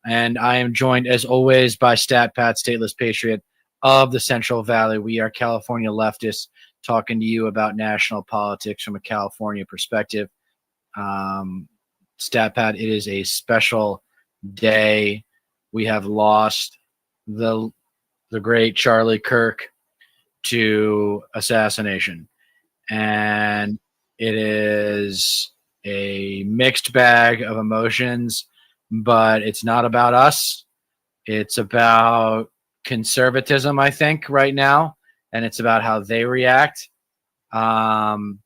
And I am joined, as always, by Stat Pat, Stateless Patriot of the Central Valley. We are California leftists talking to you about national politics from a California perspective. Um, Stat Pat, it is a special day. We have lost the great Charlie Kirk to assassination, and it is a mixed bag of emotions, but it's not about us. It's about conservatism, I think, right now, and it's about how they react. Um,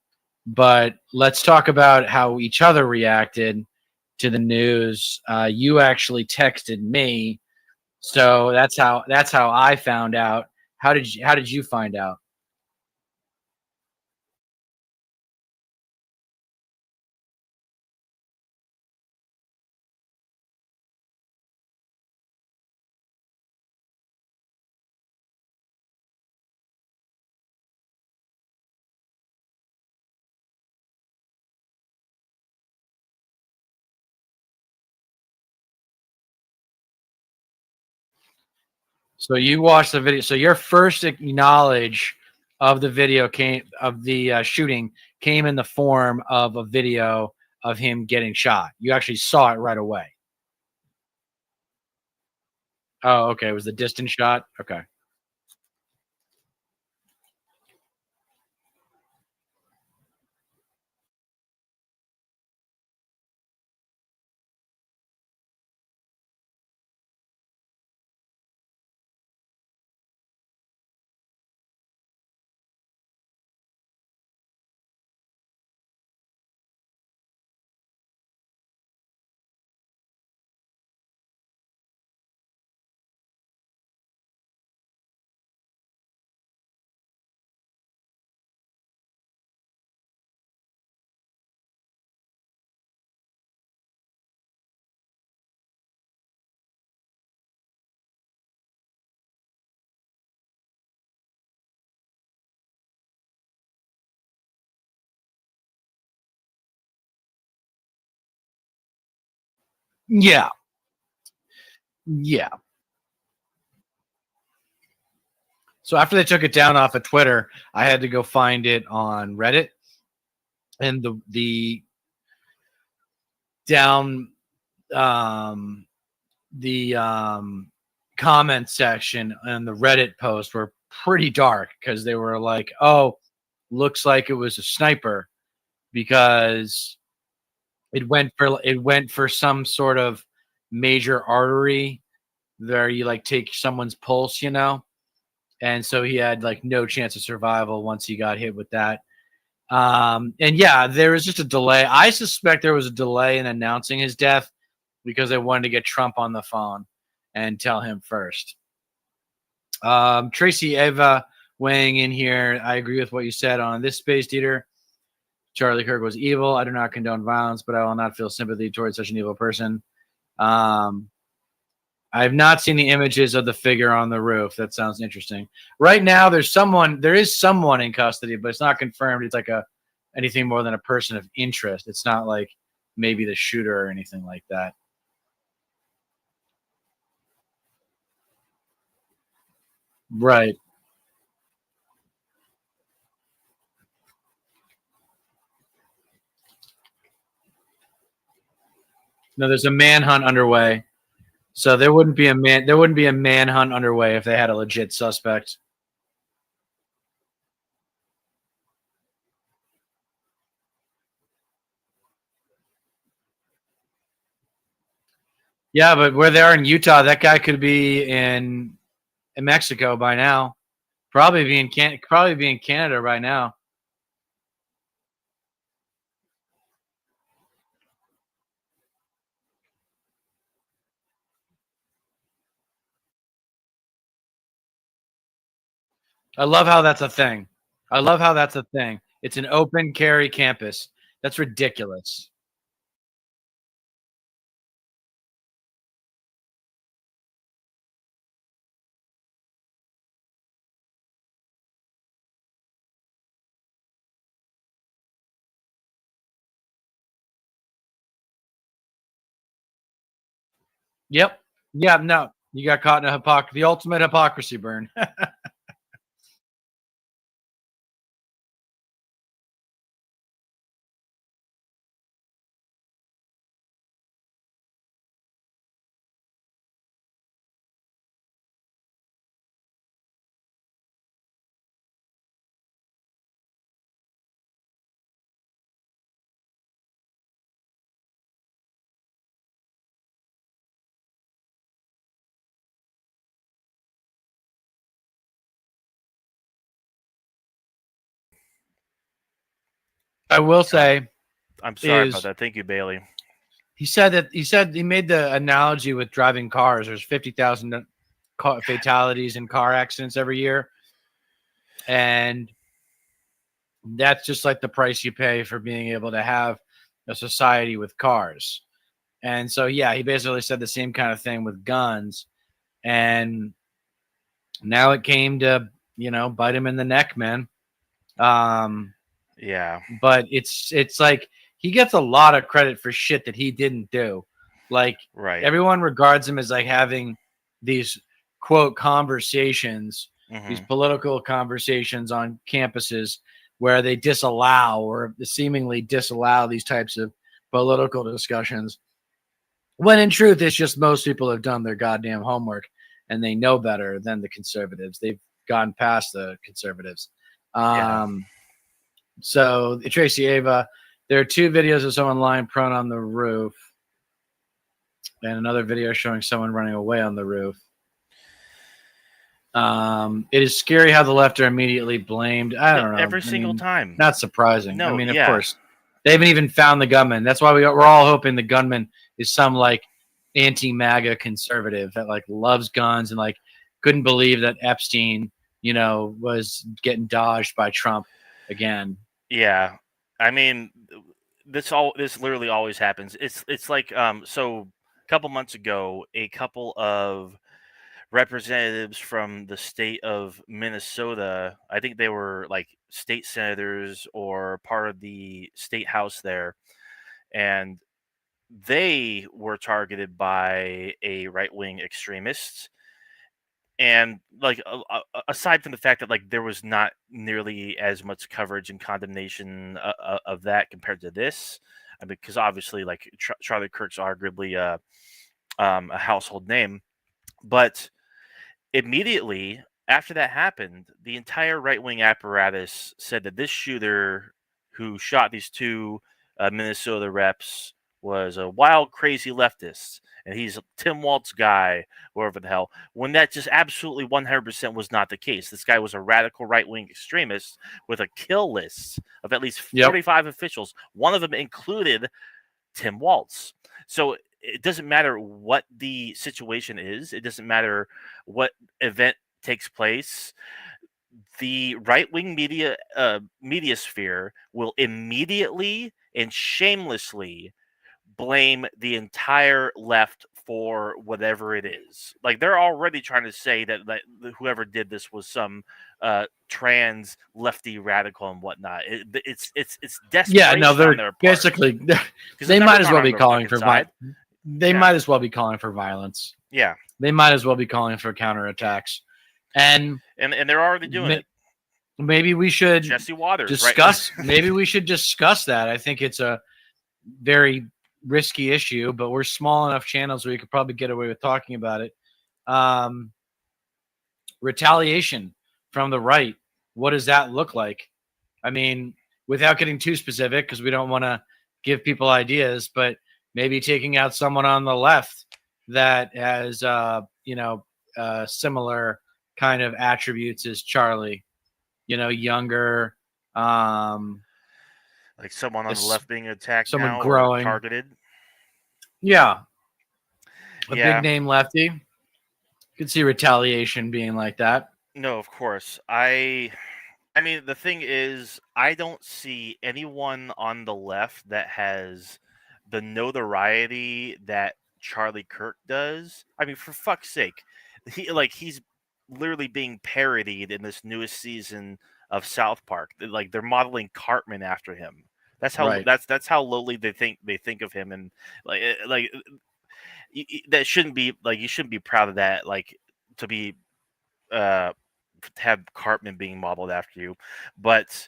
but let's talk about how each other reacted to the news. You actually texted me, so that's how I found out. How did you find out? So you watched the video. So your first knowledge of the video came of the shooting came in the form of a video of him getting shot. You actually saw it right away. Oh, okay. It was the distant shot. Okay. Yeah. Yeah. So after they took it down off of Twitter, I had to go find it on Reddit, and the down um the comment section and the Reddit post were pretty dark because they were like, "Oh, looks like it was a sniper," because it went for some sort of major artery where you like take someone's pulse, and so he had like no chance of survival once he got hit with that. And yeah, there was just a delay. I suspect there was a delay in announcing his death because they wanted to get Trump on the phone and tell him first. Tracy Eva weighing in here. I agree with what you said on this space, Dieter. Charlie Kirk was evil. I do not condone violence, but I will not feel sympathy towards such an evil person. Um, I have not seen the images of the figure on the roof. That sounds interesting. Right now, there is someone in custody, but it's not confirmed. It's like anything more than a person of interest. It's not like maybe the shooter or anything like that. Right. No, there's a manhunt underway. So there wouldn't be a manhunt underway if they had a legit suspect. Yeah, but where they are in Utah, that guy could be in Mexico by now. Probably be in Canada right now. I love how that's a thing. I love how that's a thing. It's an open carry campus. That's ridiculous. Yep. Yeah, no, you got caught in the ultimate hypocrisy burn. I will say, I'm sorry about that. Thank you, Bailey. he said he made the analogy with driving cars. There's 50,000 fatalities in car accidents every year, and that's just like the price you pay for being able to have a society with cars. And so, yeah, he basically said the same kind of thing with guns. And now it came to, bite him in the neck, man. Yeah. But it's like he gets a lot of credit for shit that he didn't do. Like Right. everyone regards him as like having these quote conversations, these political conversations on campuses where they disallow or seemingly disallow these types of political discussions. When in truth, it's just most people have done their goddamn homework and they know better than the conservatives. They've gone past the conservatives. Yeah. So Tracy Ava, there are 2 videos of someone lying prone on the roof, and another video showing someone running away on the roof. It is scary how the left are immediately blamed. I don't know. Every single time. Not surprising. No, of course, they haven't even found the gunman. That's why we're all hoping the gunman is some like anti-MAGA conservative that like loves guns and like couldn't believe that Epstein, was getting dodged by Trump again. Yeah. I mean, this literally always happens. It's like so a couple months ago, a couple of representatives from the state of Minnesota, I think they were like state senators or part of the state house there, and they were targeted by a right-wing extremist. And like aside from the fact that like there was not nearly as much coverage and condemnation of that compared to this, I mean, because obviously like Charlie Kirk's arguably a household name, but immediately after that happened, the entire right wing apparatus said that this shooter who shot these 2 Minnesota reps was a wild, crazy leftist, and he's Tim Walt's guy, whoever the hell. When that just absolutely 100% was not the case. This guy was a radical right wing extremist with a kill list of at least 45 officials. One of them included Tim Waltz. So it doesn't matter what the situation is. It doesn't matter what event takes place. The right-wing media sphere will immediately and shamelessly blame the entire left for whatever it is. Like they're already trying to say that whoever did this was some trans lefty radical and whatnot. It's desperation they're on their part. Basically they might as well be calling for violence. They might as well be calling for violence. Yeah, they might as well be calling for counterattacks, and they're already doing it. Maybe we should Jesse Waters discuss. Right? Maybe we should discuss that. I think it's a very risky issue, but we're small enough channels where we could probably get away with talking about it. Retaliation from the right. What does that look like? I mean, without getting too specific, because we don't want to give people ideas, but maybe taking out someone on the left that has, similar kind of attributes as Charlie. Younger, like someone on the left being attacked, someone growing, or targeted. Yeah, big name lefty. You could see retaliation being like that. No, of course. I mean, the thing is, I don't see anyone on the left that has the notoriety that Charlie Kirk does. I mean, for fuck's sake, he's literally being parodied in this newest season of South Park. Like they're modeling Cartman after him. That's how that's how lowly they think of him, and like that shouldn't be like you shouldn't be proud of that. Like to be to have Cartman being modeled after you, but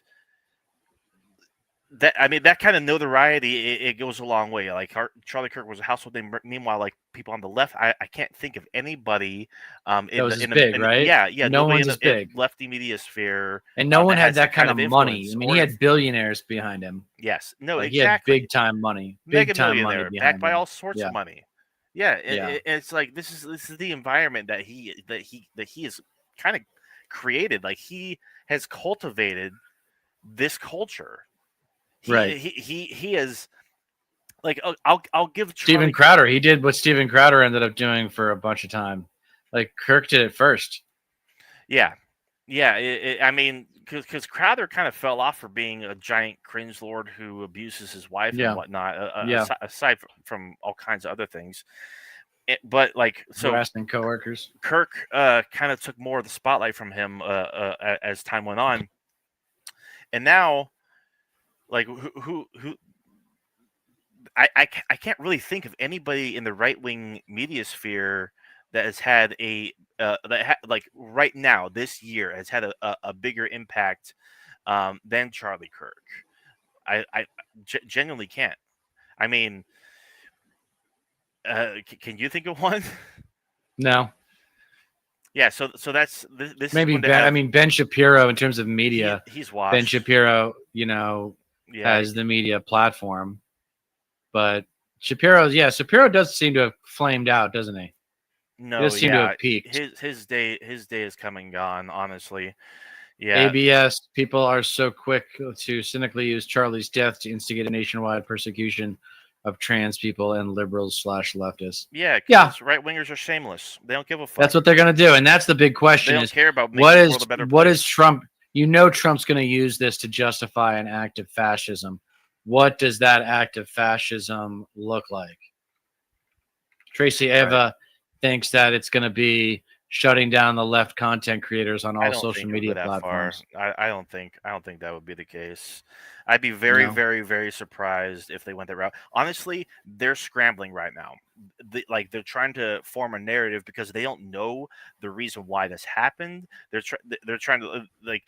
that I mean that kind of notoriety it goes a long way. Like Charlie Kirk was a household name. Meanwhile, like people on the left, I can't think of anybody That was as big, right? yeah No nobody one's as in big. lefty media sphere And no one that had has that that kind kind of of money. influence I mean, or he had billionaires behind him. yes, no, Like he had exactly. big time money Mega money millionaire backed behind by him. all sorts Yeah. of money. Yeah, Yeah. and it's like this is the environment that he has kind of created. Like he has cultivated this culture. Right. He is like I'll give Steven Charlie. Crowder, he did what Steven Crowder ended up doing for a bunch of time. Like Kirk did it first. Yeah, yeah. I mean, because Crowther kind of fell off for being a giant cringe lord who abuses his wife and Yeah. whatnot. Yeah. Aside from all kinds of other things, but like so, Harassing coworkers. Kirk kind of took more of the spotlight from him as time went on, and now like who I can't really think of anybody in the right wing media sphere that has had like right now this year has had a bigger impact than Charlie Kirk. I genuinely can't. I mean, can you think of one? No. Yeah, so this is Maybe going to Ben, I have mean Ben Shapiro in terms of media. he's Ben washed. Shapiro, Yeah, has the media platform. But Shapiro does seem to have flamed out, doesn't he? He no, does seem to yeah, have peaked. his day is coming and gone. Honestly, yeah, ABS, people are so quick to cynically use Charlie's death to instigate a nationwide persecution of trans people and liberals/leftists. yeah, Yeah, because right wingers are shameless. They don't give a fuck. that's what they're going to do. And that's the big They question don't is care about making the world a better what is place. Trump? Trump's going to use this to justify an act of fascism. What does that act of fascism look like? Tracy Eva thinks that it's going to be shutting down the left content creators on I all don't social think it'll go media that far. platforms. I don't think that would be the case. I'd be very, No. very, very surprised if they went that route. Honestly, they're scrambling right now. They're trying to form a narrative because they don't know the reason why this happened. They're trying to like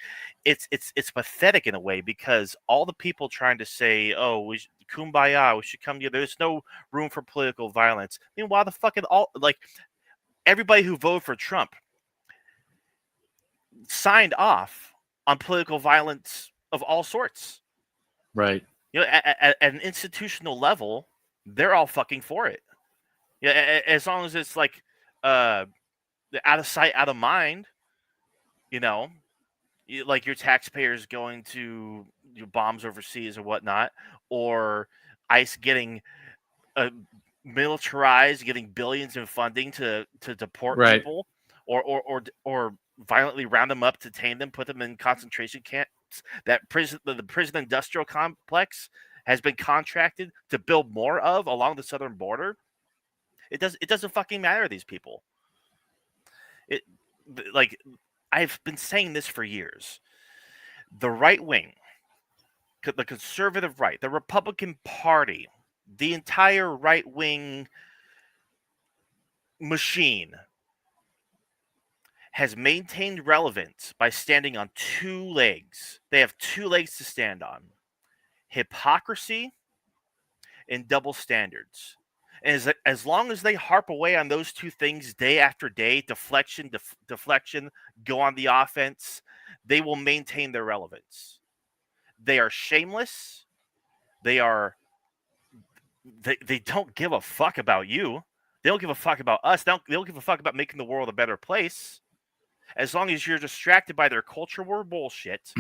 it's pathetic in a way because all the people trying to say, "Oh, kumbaya, we should come together." There's no room for political violence. Meanwhile, the fucking all like everybody who voted for Trump signed off on political violence of all sorts. Right. At an institutional level, they're all fucking for it. Yeah, as long as it's like out of sight, out of mind. You know, like your taxpayers going to bombs overseas or whatnot, or ICE getting militarized, getting billions in funding to deport Right. people, or violently round them up, detain them, put them in concentration camps. That the prison industrial complex has been contracted to build more of along the southern border. It doesn't fucking matter to these people. It like I've been saying this for years. The right wing, the conservative right, the Republican Party, the entire right wing machine has maintained relevance by standing on two legs. They have two legs to stand on: hypocrisy and double standards. And as long as they harp away on those two things day after day, deflection, go on the offense, they will maintain their relevance. They are shameless. They are they don't give a fuck about you. They don't give a fuck about us. They don't give a fuck about making the world a better place. As long as you're distracted by their culture war bullshit,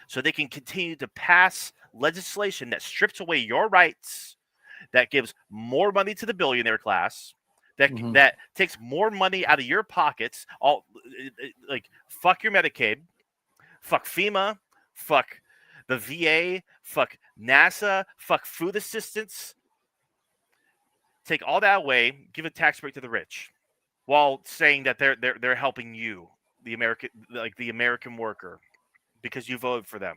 so they can continue to pass legislation that strips away your rights, that gives more money to the billionaire class, that takes more money out of your pockets. All like fuck your Medicaid, fuck FEMA, fuck the VA, fuck NASA, fuck food assistance. Take all that away, give a tax break to the rich, while saying that they're helping you, the American worker, because you voted for them.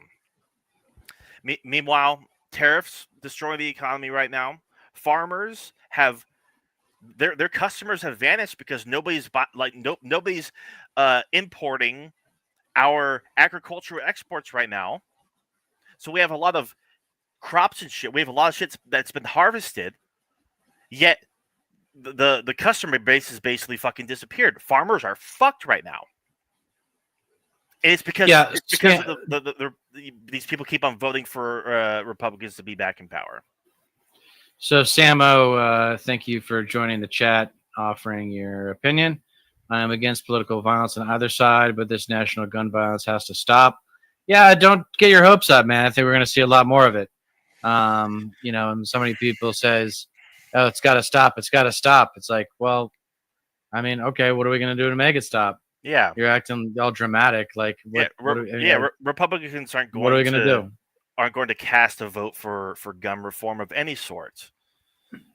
Meanwhile, tariffs destroying the economy right now. Farmers have their customers have vanished because nobody's nobody's importing our agricultural exports right now. So we have a lot of crops and shit. We have a lot of shit that's been harvested, yet the customer base has basically fucking disappeared. Farmers are fucked right now. And it's because of these people keep on voting for Republicans to be back in power. So Samo, thank you for joining the chat, offering your opinion. I am against political violence on either side, but this national gun violence has to stop. Yeah, don't get your hopes up, man. I think we're going to see a lot more of it. And so many people says, "Oh, it's got to stop. It's got to stop." It's like, well, I mean, okay, what are we going to do to make it stop? Yeah, you're acting all dramatic. Like, Republicans aren't going. What are we going to do? Aren't going to cast a vote for gun reform of any sort.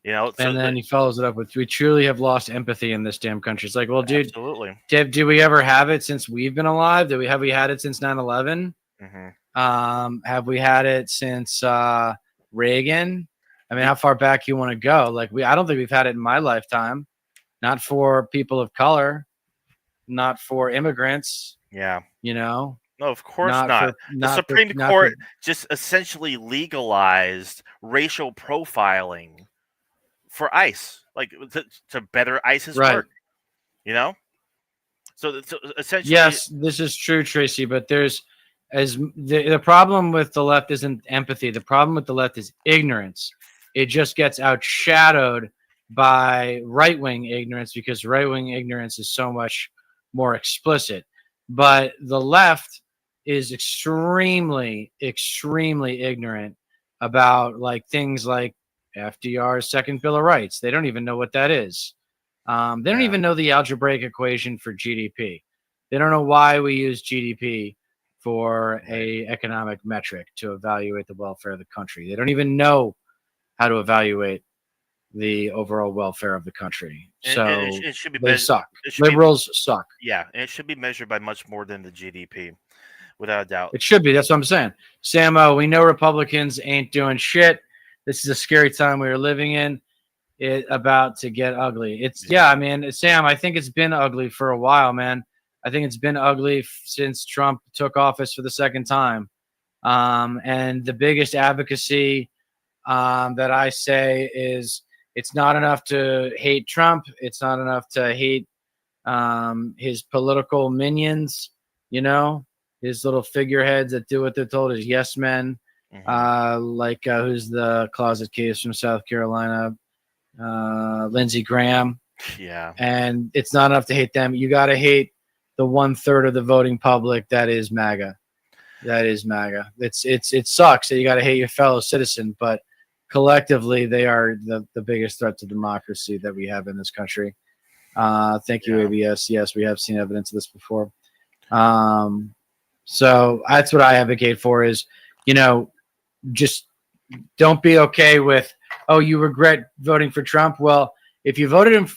And then he follows it up with, "We truly have lost empathy in this damn country." It's like, well, dude, absolutely. Do we ever have it since we've been alive? Have we had it since 9/11? Mm-hmm. Have we had it since Reagan? I mean, how far back you want to go? Like, I don't think we've had it in my lifetime. Not for people of color, not for immigrants. Yeah. No, of course not. The Supreme Court just essentially legalized racial profiling for ICE, like to better ICE's work. So essentially, yes, this is true, Tracy. But the problem with the left isn't empathy. The problem with the left is ignorance. It just gets outshadowed by right-wing ignorance because right-wing ignorance is so much more explicit. But the left is extremely, extremely ignorant about things like FDR's second Bill of Rights. They don't even know what that is. They don't even know the algebraic equation for GDP. They don't know why we use GDP for a economic metric to evaluate the welfare of the country. They don't even know how to evaluate the overall welfare of the country. So it should be they suck. Liberals suck. Yeah, and it should be measured by much more than the GDP, without a doubt. It should be. That's what I'm saying. Samo, we know Republicans ain't doing shit. This is a scary time we are living in. It about to get ugly. I mean, Sam, I think it's been ugly for a while, man. I think it's been ugly since Trump took office for the second time. And the biggest advocacy that I say is it's not enough to hate Trump. It's not enough to hate his political minions, his little figureheads that do what they're told, his yes men, who's the closet case from South Carolina, Lindsey Graham. Yeah. And it's not enough to hate them. You got to hate the 1/3 of the voting public that is MAGA. It sucks that you got to hate your fellow citizen, but collectively they are the biggest threat to democracy that we have in this country. Thank you, ABS. Yes, we have seen evidence of this before. So that's what I advocate for is, just don't be okay with, oh, you regret voting for Trump. Well, if you voted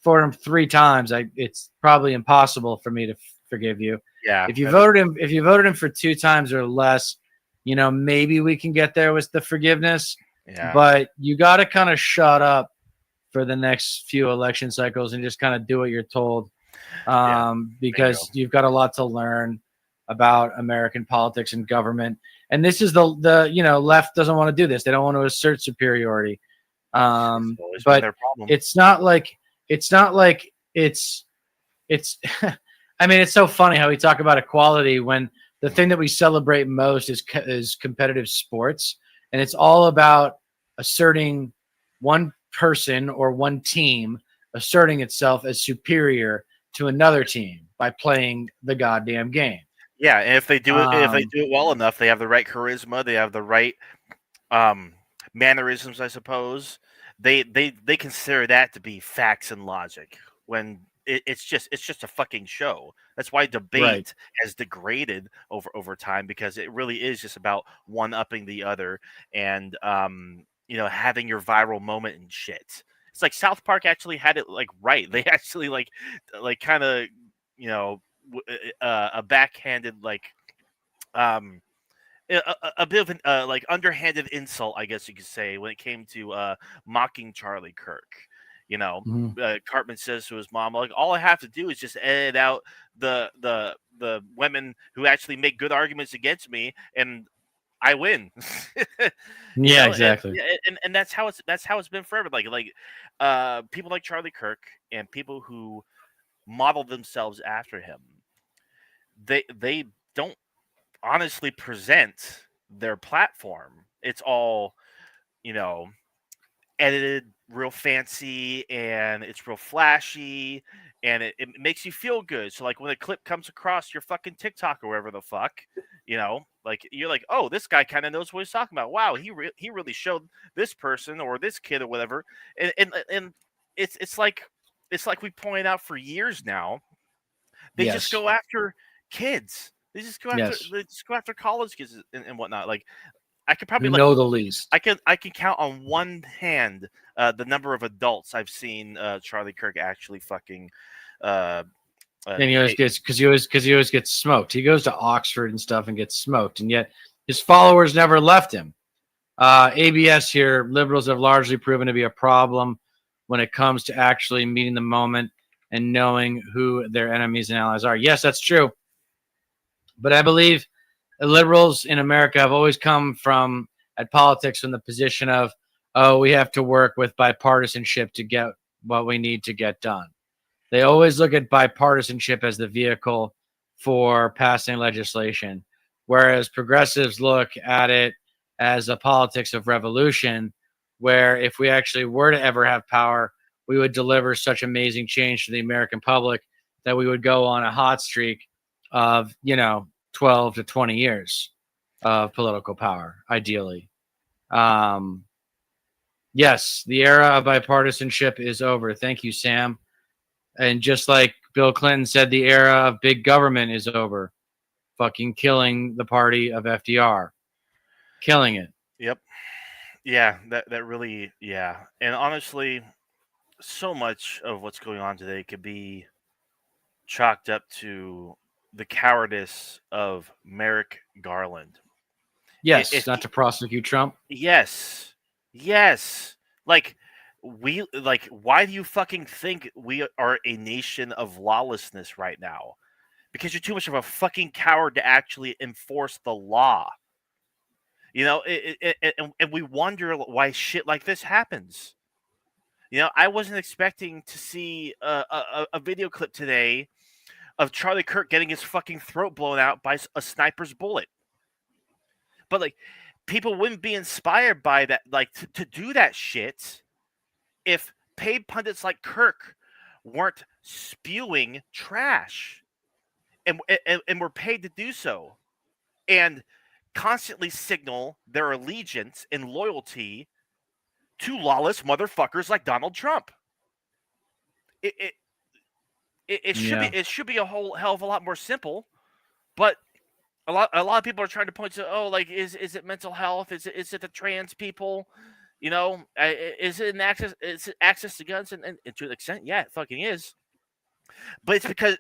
for him 3 times, it's probably impossible for me to forgive you. Yeah. If you voted him for 2 times or less, maybe we can get there with the forgiveness. Yeah. But you got to kind of shut up for the next few election cycles and just kind of do what you're told, because you've got a lot to learn about American politics and government. And this is the left doesn't want to do this. They don't want to assert superiority. But it's not like it's I mean, it's so funny how we talk about equality when the thing that we celebrate most is competitive sports. And it's all about asserting one person or one team asserting itself as superior to another team by playing the goddamn game. Yeah, and if they do it well enough, they have the right charisma, they have the right mannerisms, I suppose. They consider that to be facts and logic when it's just a fucking show. That's why debate has degraded over time, because it really is just about one upping the other and having your viral moment and shit. It's like South Park actually had it right. They actually kind of a backhanded a bit of an underhanded insult, I guess you could say, when it came to mocking Charlie Kirk. You know, Mhm. Cartman says to his mom, like, all I have to do is just edit out the women who actually make good arguments against me, and I win. You Yeah, know, exactly. and that's how it's been forever. People like Charlie Kirk and people who model themselves after him, they don't honestly present their platform. It's all, you know, edited real fancy, and it's real flashy, and it makes you feel good. So like when a clip comes across your fucking TikTok or wherever the fuck, like you're like, oh, this guy kind of knows what he's talking about. Wow, he really showed this person or this kid or whatever. And it's like we pointed out for years now. They just Yes. go after kids. Yes. They just go after college kids and whatnot. Like I could probably Who like know the least. I can count on one hand the number of adults I've seen Charlie Kirk actually fucking uh, And he always hate. gets because he always gets smoked. He goes to Oxford and stuff and gets smoked, and yet his followers never left him. ABS here, liberals have largely proven to be a problem when it comes to actually meeting the moment and knowing who their enemies and allies are. Yes, that's true. But I believe liberals in America have always come from at politics from the position of, oh, we have to work with bipartisanship to get what we need to get done. They always look at bipartisanship as the vehicle for passing legislation, whereas progressives look at it as a politics of revolution, where if we actually were to ever have power, we would deliver such amazing change to the American public that we would go on a hot streak of, 12 to 20 years of political power, ideally. Um, yes, the era of bipartisanship is over. Thank you, Sam. And just like Bill Clinton said, the era of big government is over. Fucking killing the party of FDR. Killing it. Yep. Yeah, that really, yeah. And honestly, so much of what's going on today could be chalked up to the cowardice of Merrick Garland. Yes, If not to prosecute Trump. Yes. Yes. Like why do you fucking think we are a nation of lawlessness right now? Because you're too much of a fucking coward to actually enforce the law. And we wonder why shit like this happens. I wasn't expecting to see a video clip today of Charlie Kirk getting his fucking throat blown out by a sniper's bullet. But like, people wouldn't be inspired by that, like to do that shit if paid pundits like Kirk weren't spewing trash and were paid to do so and constantly signal their allegiance and loyalty to lawless motherfuckers like Donald Trump. It it, Yeah. it should be a whole hell of a lot more simple, but a lot of people are trying to point to, oh, like is it mental health? Is it the trans people? Is it access to guns? And to an extent, yeah, it fucking is. But it's because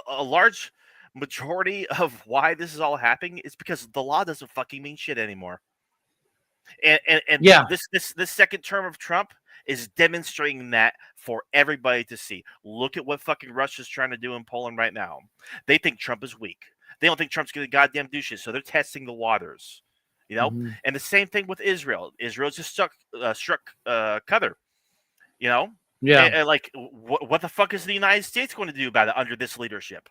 a large majority of why this is all happening is because the law doesn't fucking mean shit anymore. And Yeah. this second term of Trump is demonstrating that for everybody to see. Look at what fucking Russia's trying to do in Poland right now. They think Trump is weak. They don't think Trump's going to goddamn do shit, so they're testing the waters. Mm-hmm. And the same thing with Israel. Israel just struck Qatar. Yeah. And like, what the fuck is the United States going to do about it under this leadership?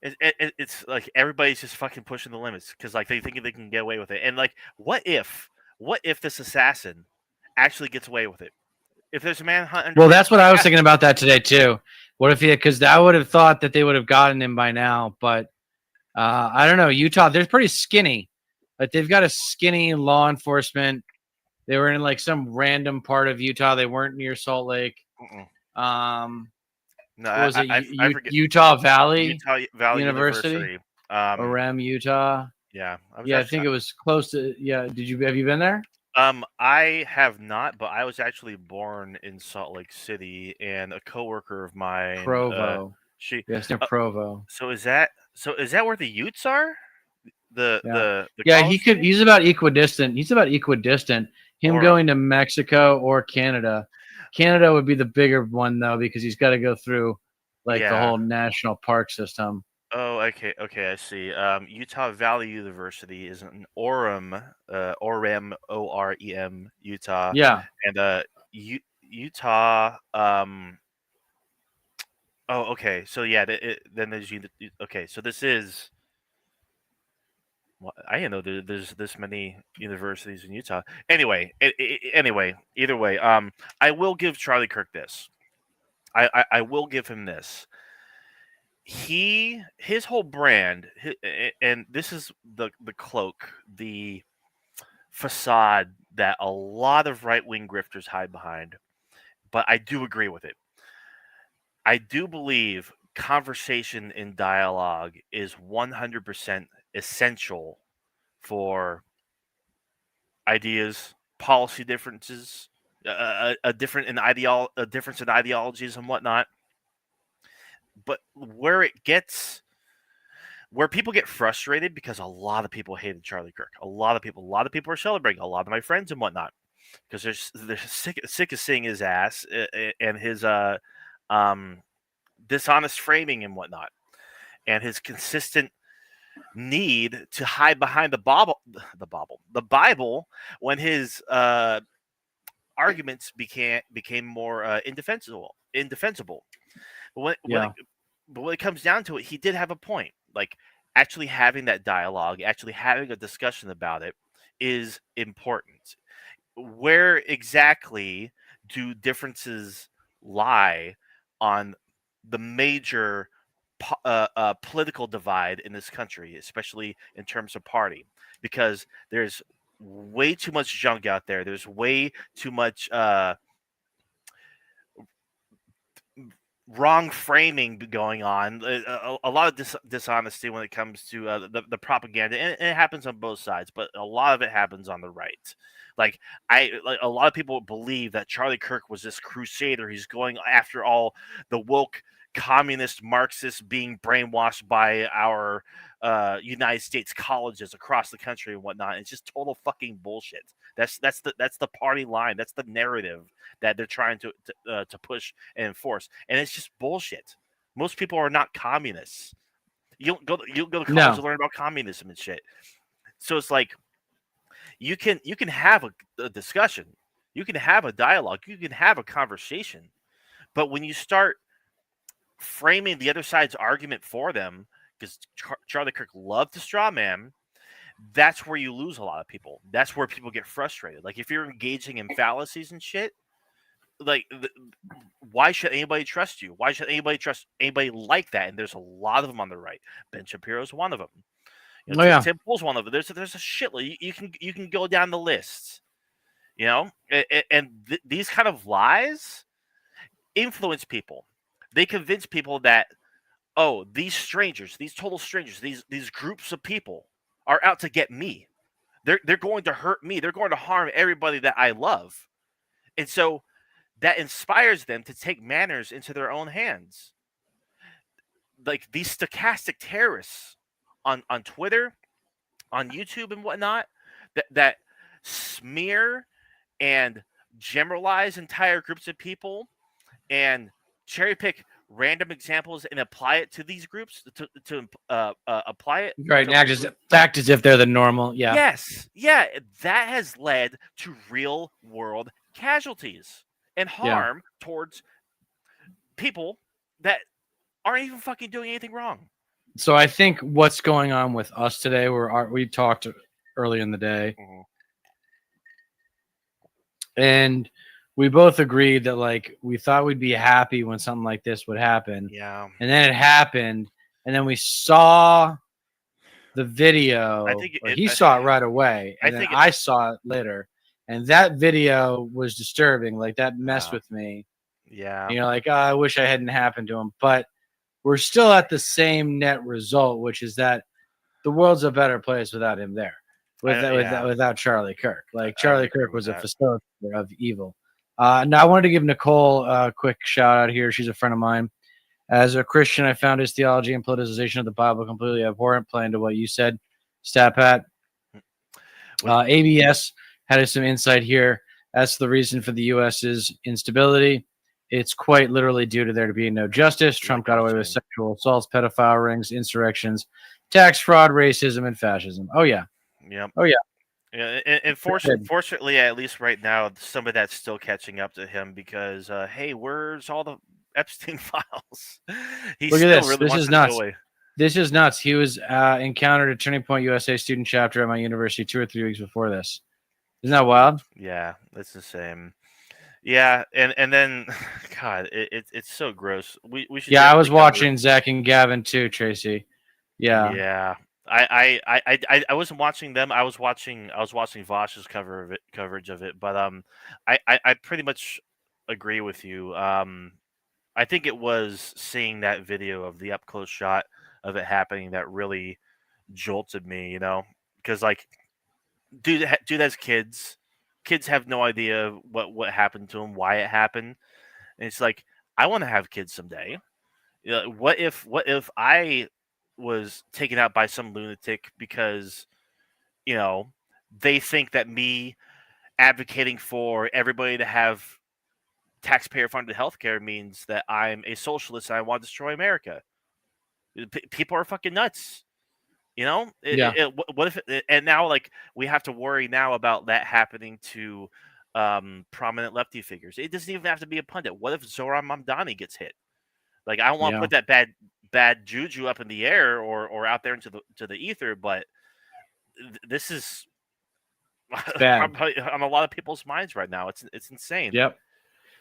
It's like everybody's just fucking pushing the limits because like they think they can get away with it. And like, what if this assassin actually gets away with it? If there's a manhunt, Well, that's what I was thinking about that today too. What if because I would have thought that they would have gotten him by now, but I don't know. Utah, they're pretty skinny. Like they've got a skinny law enforcement. They were in like some random part of Utah. They weren't near Salt Lake. No, what was it? I forget. Utah Valley Utah Valley University. Orem, Utah. Yeah, I think it was close to. Yeah, have you been there? I have not, but I was actually born in Salt Lake City, and a coworker of mine, Provo. Near Provo. So is that where the Utes are? The Yeah, college he's about equidistant. He's about equidistant. Him Or going to Mexico or Canada. Canada would be the bigger one though, because he's got to go through like the yeah. whole national park system. Oh, okay, I see. Utah Valley University is in Orem, Orem, Utah, Yeah. and Utah. Oh, okay. So yeah, then there's okay. So this is. Well, I didn't know there's this many universities in Utah. Anyway, anyway, either way, I will give Charlie Kirk this. I will give him this. His whole brand, and this is the cloak, the facade that a lot of right wing grifters hide behind. But I do agree with it. I do believe conversation and dialogue is 100% essential for ideas, policy differences, a difference in ideologies and whatnot. But where people get frustrated, because a lot of people hated Charlie Kirk. A lot of people are celebrating. A lot of my friends and whatnot, because they're sick of seeing his ass and his dishonest framing and whatnot, and his consistent need to hide behind the Bible when his arguments became more indefensible. But when it comes down to it, he did have a point. Like, actually having that dialogue, actually having a discussion about it is important. Where exactly do differences lie on the major political divide in this country, especially in terms of party? Because there's way too much junk out there. There's way too much wrong framing going on, a lot of dishonesty when it comes to the propaganda, and it happens on both sides, but a lot of it happens on the right. Like a lot of people believe that Charlie Kirk was this crusader. He's going after all the woke communist Marxists being brainwashed by our United States colleges across the country and whatnot. It's just total fucking bullshit. That's the party line. That's the narrative that they're trying to push and enforce, and it's just bullshit. Most people are not communists. You don't go to college to learn about communism and shit. So it's like you can have a discussion, you can have a dialogue, you can have a conversation, but when you start framing the other side's argument for them, because Charlie Kirk loved to straw man, that's where you lose a lot of people. That's where people get frustrated. Like, if you're engaging in fallacies and shit, like, why should anybody trust you? Why should anybody trust anybody like that? And there's a lot of them on the right. Ben Shapiro's one of them. You know, Tim Pool's one of them. There's a shitload. You can go down the list. You know, and these kind of lies influence people. They convince people that, oh, these strangers, these total strangers, these groups of people are out to get me. They're going to hurt me. They're going to harm everybody that I love. And so that inspires them to take manners into their own hands. Like these stochastic terrorists on Twitter, on YouTube and whatnot, that smear and generalize entire groups of people and cherry pick random examples and apply it to these groups to apply it. Right. Act as if they're the normal. Yeah. Yes. Yeah. That has led to real world casualties and harm towards people that aren't even fucking doing anything wrong. So I think what's going on with us today, we talked early in the day, and we both agreed that, like, we thought we'd be happy when something like this would happen. Yeah. And then it happened, and then we saw the video. He saw it right away, and then I saw it later. And that video was disturbing. Like, that messed with me. Yeah. You know, like, oh, I wish I hadn't happened to him. But we're still at the same net result, which is that the world's a better place without him there. Without Charlie Kirk. Like, Charlie Kirk was a facilitator of evil. Now, I wanted to give Nicole a quick shout out here. She's a friend of mine. As a Christian, I found his theology and politicization of the Bible completely abhorrent, playing to what you said, Stat Pat. ABS had some insight here. As to the reason for the U.S.'s instability, it's quite literally due to there to be no justice. No Trump got away with justice. sexual assaults, pedophile rings, insurrections, tax fraud, racism, and fascism. Oh yeah, Yep. oh yeah. Yeah, and fortunately, at least right now, some of that's still catching up to him because, hey, where's all the Epstein files? He Look at still this. really This wants is it to go nuts. away. This is nuts. He was encountered a Turning Point USA student chapter at my university 2 or 3 weeks before this. Isn't that wild? Yeah, that's the same. Yeah, and then, God, it's so gross. We should Yeah, I was definitely cover. watching Zach and Gavin too, Tracy. Yeah, Yeah, I wasn't watching them. I was watching Vosh's coverage of it, but I pretty much agree with you. I think it was seeing that video of the up close shot of it happening that really jolted me. Because like, dude has kids. Kids have no idea what happened to him, why it happened, and it's like I want to have kids someday. What if I was taken out by some lunatic because you know they think that me advocating for everybody to have taxpayer funded healthcare means that I'm a socialist and I want to destroy America. People are fucking nuts. yeah, What if and now like we have to worry now about that happening to prominent lefty figures. It doesn't even have to be a pundit. What if Zoran Mamdani gets hit? Like I don't want to yeah. put that bad juju up in the air or out there into the ether, but this is It's bad. on a lot of people's minds right now. It's insane. Yep.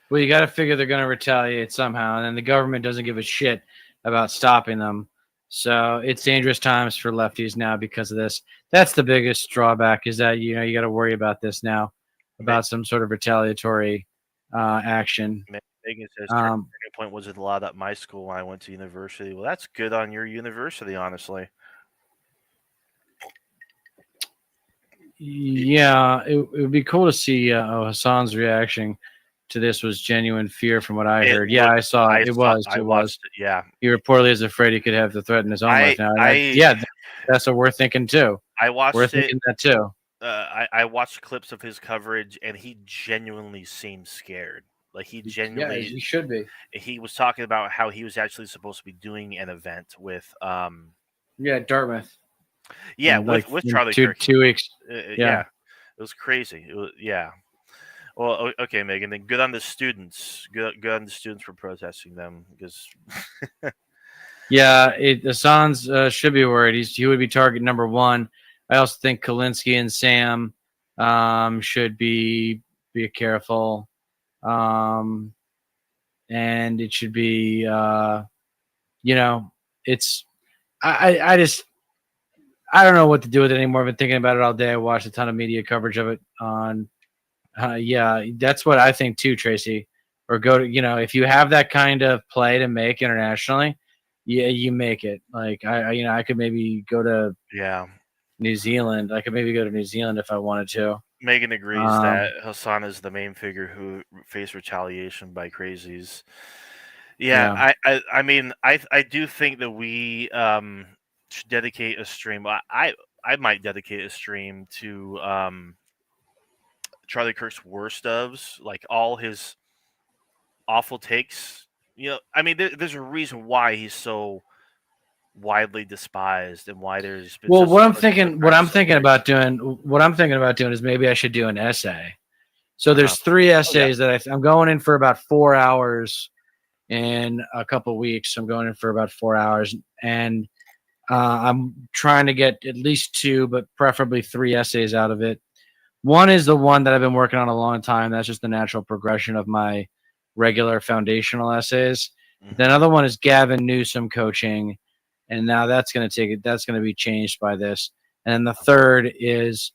Well, you got to figure they're going to retaliate somehow, and then the government doesn't give a shit about stopping them. So it's dangerous times for lefties now because of this. That's the biggest drawback is that you got to worry about this now, Ma- about some sort of retaliatory action. Megan says Um, turning point was allowed at my school when I went to university. Well, that's good on your university, honestly. yeah, it would be cool to see Hassan's reaction to this was genuine fear from what I It heard. Yeah, looked. I saw it. I It saw. was. I It was. watched it. Yeah. He reportedly is afraid he could have to threaten his own life I now. And I yeah, that's what we're thinking too. I We're watched it. thinking that too. I watched clips of his coverage, and he genuinely seemed scared. Like Yeah, he should be. he was talking about how he was actually supposed to be doing an event with Yeah, Dartmouth. yeah, Like with in Charlie two Kirk. 2 weeks. Yeah, Yeah. it was crazy. Yeah. Well, okay, Megan. Then good on the students. Good on the students for protesting them because Yeah, Hassan's should be worried. He would be target number one. I also think Kalinsky and Sam should be careful. Um, and it should be it's I just I don't know what to do with it anymore. I've been thinking about it all day. I watched a ton of media coverage of it on yeah, that's what I think too, Tracy. Or go to if you have that kind of play to make internationally, yeah, you make it. Like I could maybe go to yeah. New Zealand. I could maybe go to New Zealand if I wanted to. Megan agrees Um, that Hassan is the main figure who faced retaliation by crazies. Yeah, yeah. I mean, I do think that we should dedicate a stream. I might dedicate a stream to Charlie Kirk's worst ofs, like all his awful takes. I mean, there's a reason why he's so widely despised and why there's been Well, such what I'm such a thinking, suppressed. what I'm thinking about doing is maybe I should do an essay. So Uh-huh. there's three Oh yeah. essays that I'm going in for about 4 hours in a couple weeks. I'm going in for about 4 hours, and I'm trying to get at least two, but preferably three essays out of it. One is the one that I've been working on a long time. That's just the natural progression of my regular foundational essays. The Hmm. another one is Gavin Newsom coaching, and now that's going to be changed by this. And then the third is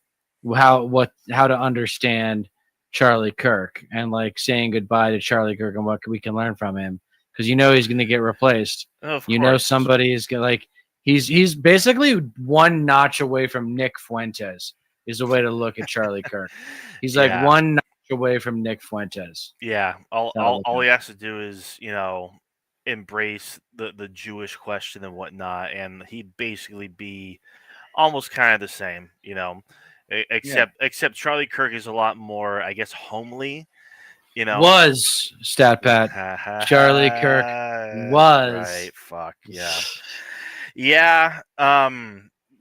how to understand Charlie Kirk and like saying goodbye to Charlie Kirk and what we can learn from him because he's going to get replaced. Of course. Somebody is going like he's basically one notch away from Nick Fuentes is a way to look at Charlie Kirk. He's like Yeah. one notch away from Nick Fuentes. Yeah. All That's how I all, look all at he it. has to do is embrace the Jewish question and whatnot, and he'd basically be almost kind of the same. Except Charlie Kirk is a lot more, I guess, homely. Was Stat Pat. Charlie Kirk was. Right. Fuck. Yeah. Yeah.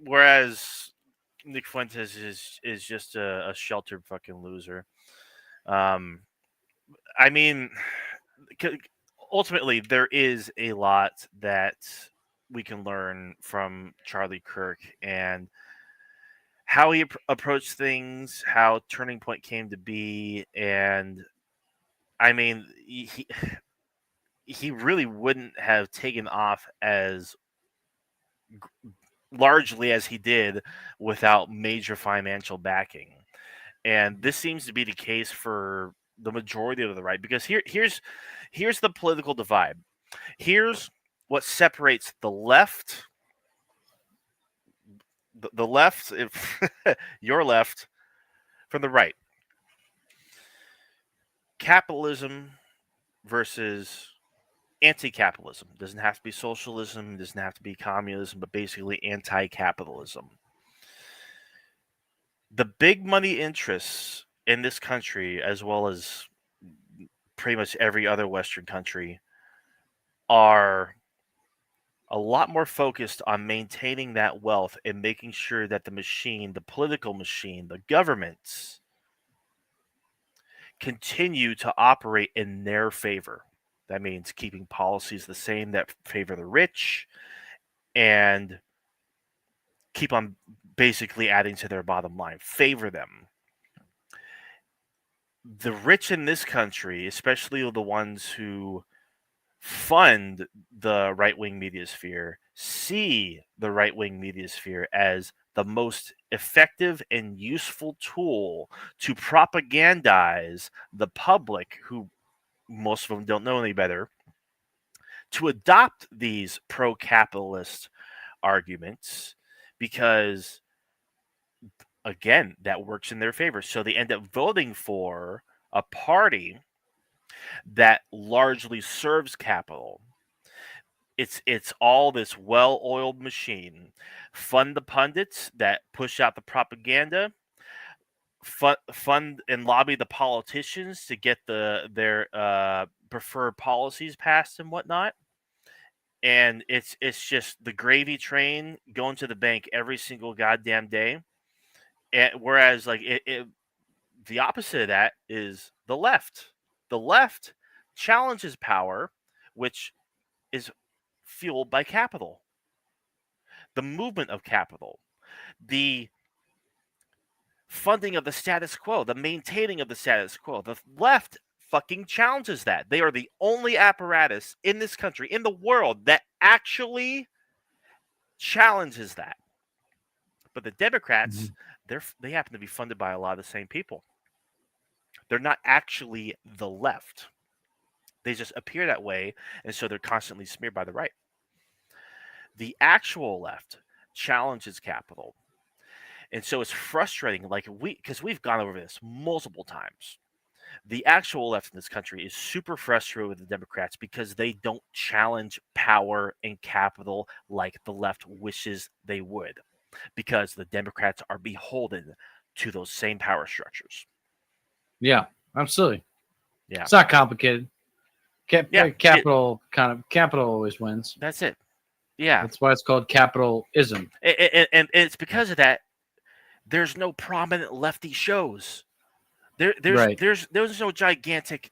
Whereas Nick Fuentes is just a sheltered fucking loser. I mean, ultimately, there is a lot that we can learn from Charlie Kirk and how he approached things, how Turning Point came to be, and I mean, he really wouldn't have taken off as largely as he did without major financial backing. And this seems to be the case for the majority of the right, because here's the political divide. Here's what separates the left, the left, if your left, from the right. Capitalism versus anti-capitalism. Doesn't have to be socialism, doesn't have to be communism, but basically anti-capitalism. The big money interests in this country, as well as pretty much every other Western country, are a lot more focused on maintaining that wealth and making sure that the machine, the political machine, the governments continue to operate in their favor. That means keeping policies the same that favor the rich and keep on basically adding to their bottom line, favor them. The rich in this country, especially the ones who fund the right-wing media sphere, see the right-wing media sphere as the most effective and useful tool to propagandize the public, who most of them don't know any better, to adopt these pro-capitalist arguments, because again, that works in their favor. So they end up voting for a party that largely serves capital. It's all this well-oiled machine. Fund the pundits that push out the propaganda. Fund and lobby the politicians to get their preferred policies passed and whatnot. And it's just the gravy train going to the bank every single goddamn day. And whereas like the opposite of that is the left. The left challenges power, which is fueled by capital. The movement of capital, the funding of the status quo, the maintaining of the status quo. The left fucking challenges that. They are the only apparatus in this country, in the world, that actually challenges that. But the Democrats, they happen to be funded by a lot of the same people. They're not actually the left. They just appear that way, and so they're constantly smeared by the right. The actual left challenges capital. And so it's frustrating, because we've gone over this multiple times. The actual left in this country is super frustrated with the Democrats because they don't challenge power and capital like the left wishes they would, because the Democrats are beholden to those same power structures. Yeah, absolutely. Yeah. It's not complicated. Capital always wins. That's it. Yeah. That's why it's called capitalism. And it's because of that there's no prominent lefty shows. There's no gigantic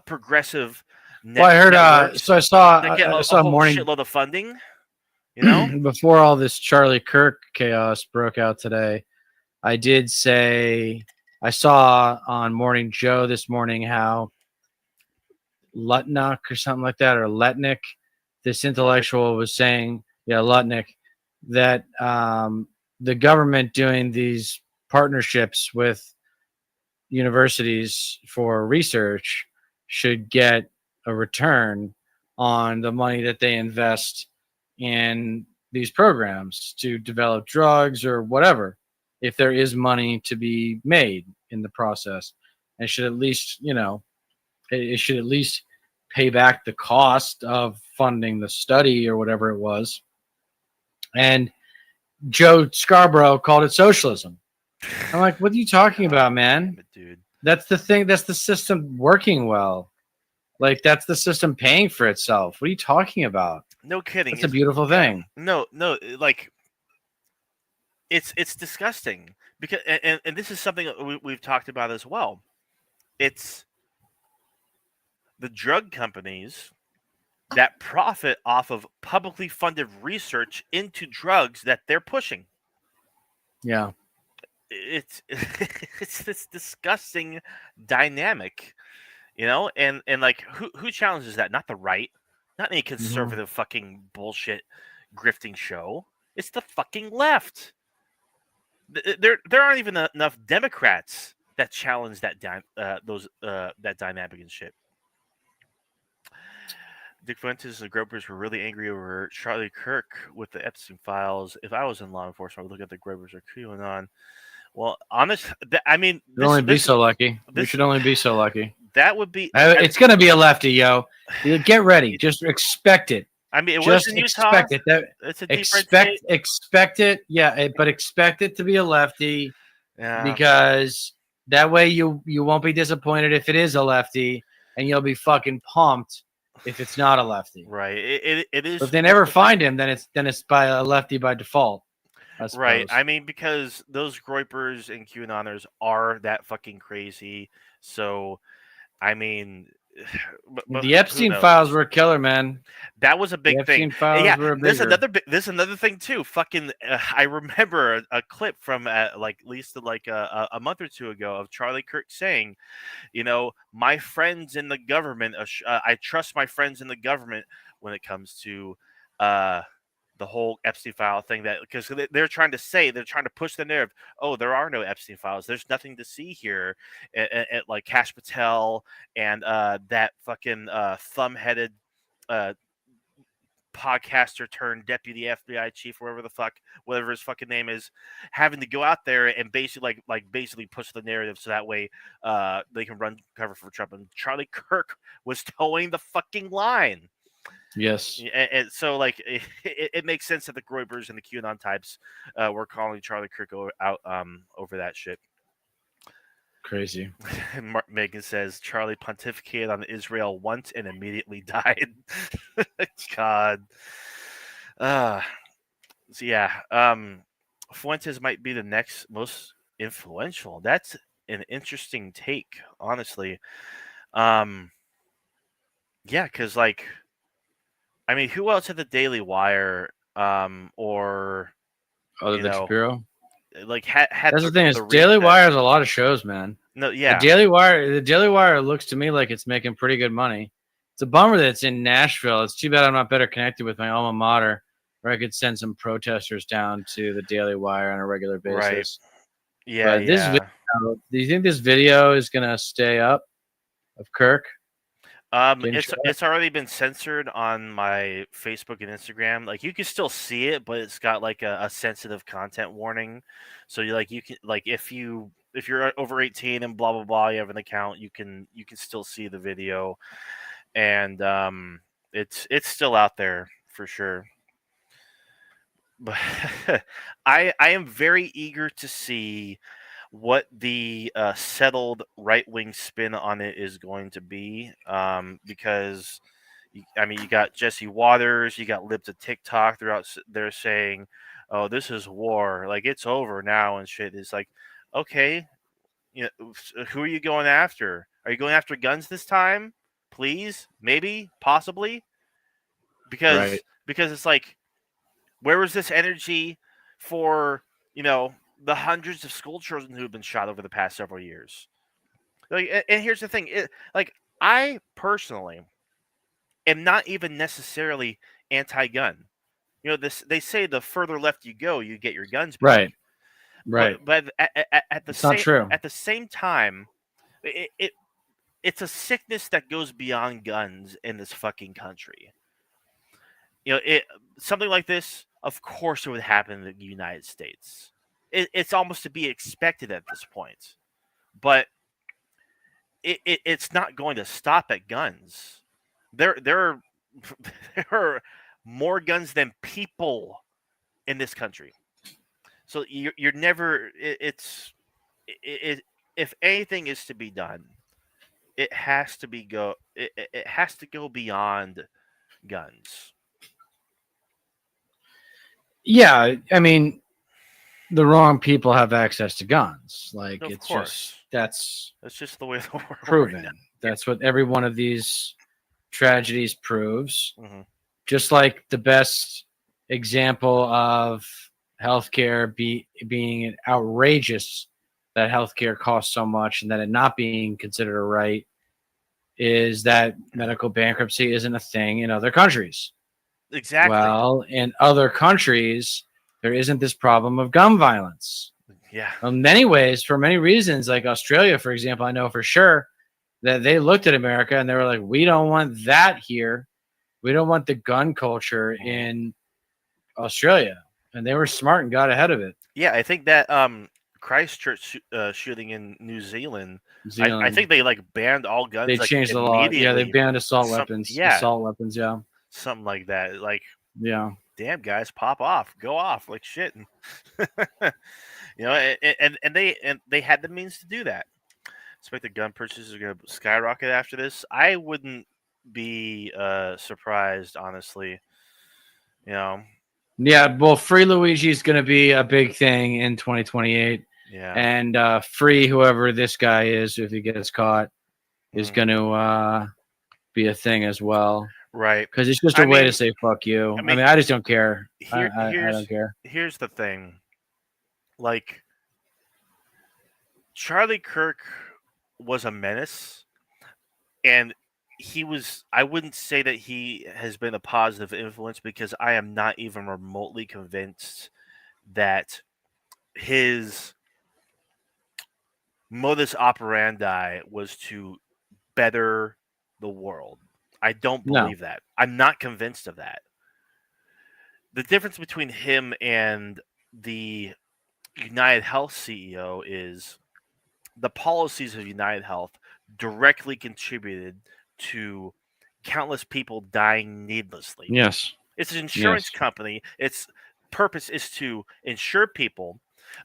progressive well, I heard I saw morning shitload of funding, before all this Charlie Kirk chaos broke out today. I did say I saw on Morning Joe this morning how Lutnick or something like that, or Letnick, this intellectual was saying, Lutnick, that the government doing these partnerships with universities for research should get a return on the money that they invest in these programs to develop drugs or whatever, if there is money to be made in the process. And should at least, it should at least pay back the cost of funding the study or whatever it was. And Joe Scarborough called it socialism. I'm like, what are you talking about, man? Damn it, dude. That's the thing. That's the system working well. Like, that's the system paying for itself. What are you talking about? No kidding. That's a beautiful thing. No, like it's disgusting because and this is something that we've talked about as well. It's the drug companies that profit off of publicly funded research into drugs that they're pushing. Yeah. It's it's this disgusting dynamic, and like who challenges that? Not the right, not any Mm-hmm. conservative fucking bullshit grifting show. It's the fucking left. There aren't even enough Democrats that challenge that dynamic and shit. Dick Fuentes and the Gropers were really angry over Charlie Kirk with the Epstein files. If I was in law enforcement, I would look at the Gropers or QAnon. Well, I mean, Should only be so lucky. We this should only be so lucky. that would be. It's gonna be a lefty, yo. You get ready. Just expect it. I mean, it was Just in Utah. expect it. It's a deep red state. Expect it. Yeah, but expect it to be a lefty Yeah. because that way you won't be disappointed if it is a lefty, and you'll be fucking pumped if it's not a lefty. Right. It is. But if they never find him, then it's by a lefty by default. Right. I mean, because those Groypers and QAnoners are that fucking crazy. So, I mean, but the Epstein files were a killer, man. That was a big thing. Yeah, there's another thing too. Fucking, I remember a clip from like at least like a month or two ago of Charlie Kirk saying, my friends in the government. I trust my friends in the government when it comes to the whole Epstein file thing, that because they're trying to push the narrative. Oh, there are no Epstein files. There's nothing to see here. At like Kash Patel and that fucking thumb-headed podcaster turned deputy FBI chief, whatever his fucking name is, having to go out there and basically basically push the narrative so that way they can run cover for Trump. And Charlie Kirk was towing the fucking line. Yes. And so, like, it makes sense that the Groypers and the QAnon types were calling Charlie Kirk out over that shit. Crazy. Megan says Charlie pontificated on Israel once and immediately died. God. So yeah. Fuentes might be the next most influential. That's an interesting take, honestly. Yeah, because like, I mean, who else had the Daily Wire, or other than Shapiro? Like had that's the thing is Daily Wire has a lot of shows, man. No, yeah. The Daily Wire looks to me like it's making pretty good money. It's a bummer that it's in Nashville. It's too bad I'm not better connected with my alma mater, where I could send some protesters down to the Daily Wire on a regular basis. Right. Yeah. But this video, do you think this video is gonna stay up of Kirk? It's already been censored on my Facebook and Instagram. Like, you can still see it, but it's got like a sensitive content warning. So you can if you're over 18 and blah blah blah, you have an account, you can still see the video, and it's still out there for sure. But I am very eager to see what the settled right-wing spin on it is going to be, because you got Jesse Waters, you got libs of TikTok throughout there saying, oh, this is war, like it's over now and shit. It's like, okay, who are you going after? Are you going after guns this time? Please, maybe, possibly, because it's like, where was this energy for the hundreds of school children who have been shot over the past several years? Like, and here's the thing: I personally am not even necessarily anti-gun. They say the further left you go, you get your guns back. Right. But at the same time, it's a sickness that goes beyond guns in this fucking country. Something like this, of course, it would happen in the United States. It's almost to be expected at this point, but it's not going to stop at guns. There are more guns than people in this country. So you're never. If anything is to be done, it has to be go. It has to go beyond guns. Yeah, I mean, the wrong people have access to guns. Like Of it's course, just that's that's just the way the world right proven. now. That's what every one of these tragedies proves. Hmm. Just like the best example of healthcare being outrageous that healthcare costs so much and that it not being considered a right is that medical bankruptcy isn't a thing in other countries. Exactly. Well, in other countries, there isn't this problem of gun violence. Yeah. In many ways, for many reasons, like Australia, for example, I know for sure that they looked at America and they were like, we don't want that here. We don't want the gun culture in Australia. And they were smart and got ahead of it. Yeah, I think that Christchurch shooting in New Zealand, New I Zealand. think they like banned all guns They like changed the law. Yeah, they immediately. banned assault weapons. Yeah, Assault weapons, yeah. something like that. Like, Yeah. damn guys, pop off, go off like shit. You know, and they had the means to do that. Expect the gun purchases are going to skyrocket after this. I wouldn't be surprised, honestly. You know, Yeah, well, free Luigi is going to be a big thing in 2028. yeah. And free whoever this guy is, if he gets caught, is going to be a thing as well. Right. Because it's just a way to say fuck you. I mean, I just don't care. I don't care. Here's the thing. Like, Charlie Kirk was a menace, and I wouldn't say that he has been a positive influence because I am not even remotely convinced that his modus operandi was to better the world. I don't believe that. I'm not convinced of that. The difference between him and the United Health CEO is the policies of United Health directly contributed to countless people dying needlessly. Yes. It's an insurance company. Its purpose is to insure people,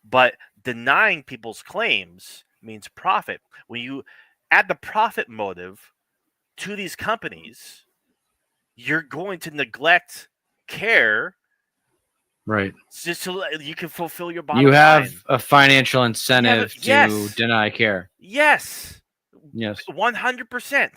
but denying people's claims means profit. When you add the profit motive to these companies, you're going to neglect care. Right. Just so you can fulfill your bottom line. You have line. A financial incentive to deny care. Yes. 100%.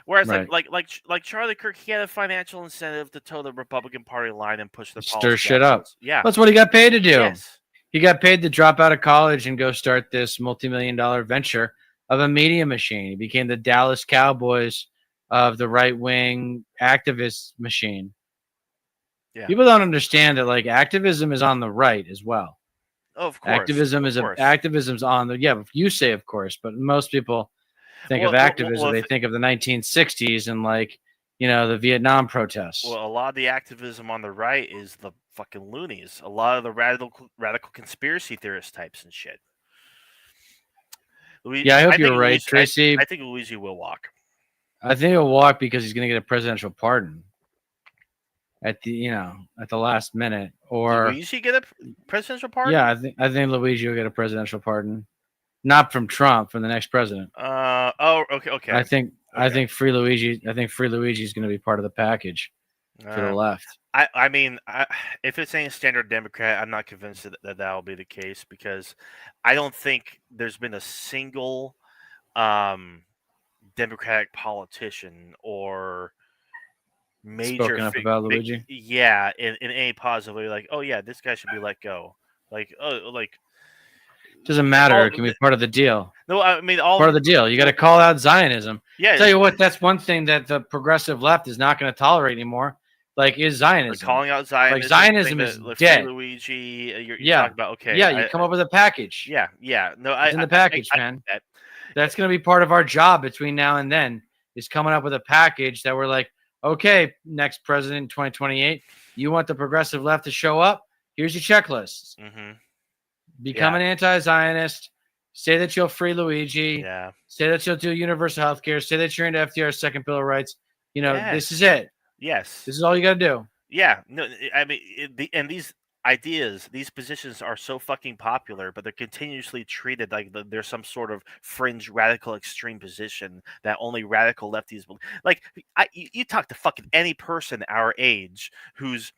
Whereas like Charlie Kirk, he had a financial incentive to toe the Republican Party line and push the stir shit up. Yeah. That's what he got paid to do. Yes. He got paid to drop out of college and go start this multi-million-dollar venture of a media machine. He became the Dallas Cowboys of the right-wing activist machine. Yeah. People don't understand that like activism is on the right as well. Oh, of course. Activism's on the you say of course, but most people think of activism. They think of the 1960s and like the Vietnam protests. Well, a lot of the activism on the right is the fucking loonies. A lot of the radical conspiracy theorist types and shit. I hope you're right, Tracy. I think Luigi will walk. I think he'll walk because he's going to get a presidential pardon at the last minute. Or Did Luigi get a presidential pardon? Yeah, I think Luigi will get a presidential pardon, not from Trump, from the next president. Okay. I think free Luigi. I think free Luigi is going to be part of the package for the left. I mean, if it's any standard Democrat, I'm not convinced that will be the case because I don't think there's been a single Democratic politician or major spoken up about Luigi. In any positive way, like, oh yeah, this guy should be let go. Doesn't matter. It can be part of the deal. No, I mean part of the deal. You got to call out Zionism. Yeah. Tell you what, that's one thing that the progressive left is not going to tolerate anymore. Like, is Zionism. Calling out Zionism. Like, Zionism is dead. Luigi, you're talking about, okay. Yeah, you come up with a package. Yeah. No, it's in the package, man. That's going to be part of our job between now and then, is coming up with a package that we're like, okay, next president in 2028, you want the progressive left to show up? Here's your checklists. Mm-hmm. Become an anti-Zionist. Say that you'll free Luigi. Yeah. Say that you'll do universal health care. Say that you're into FDR's second Bill of Rights. This is it. Yes. This is all you got to do. Yeah. No, I mean, ideas, these positions are so fucking popular, but they're continuously treated like there's some sort of fringe, radical, extreme position that only radical lefties believe. Like, you talk to fucking any person our age who's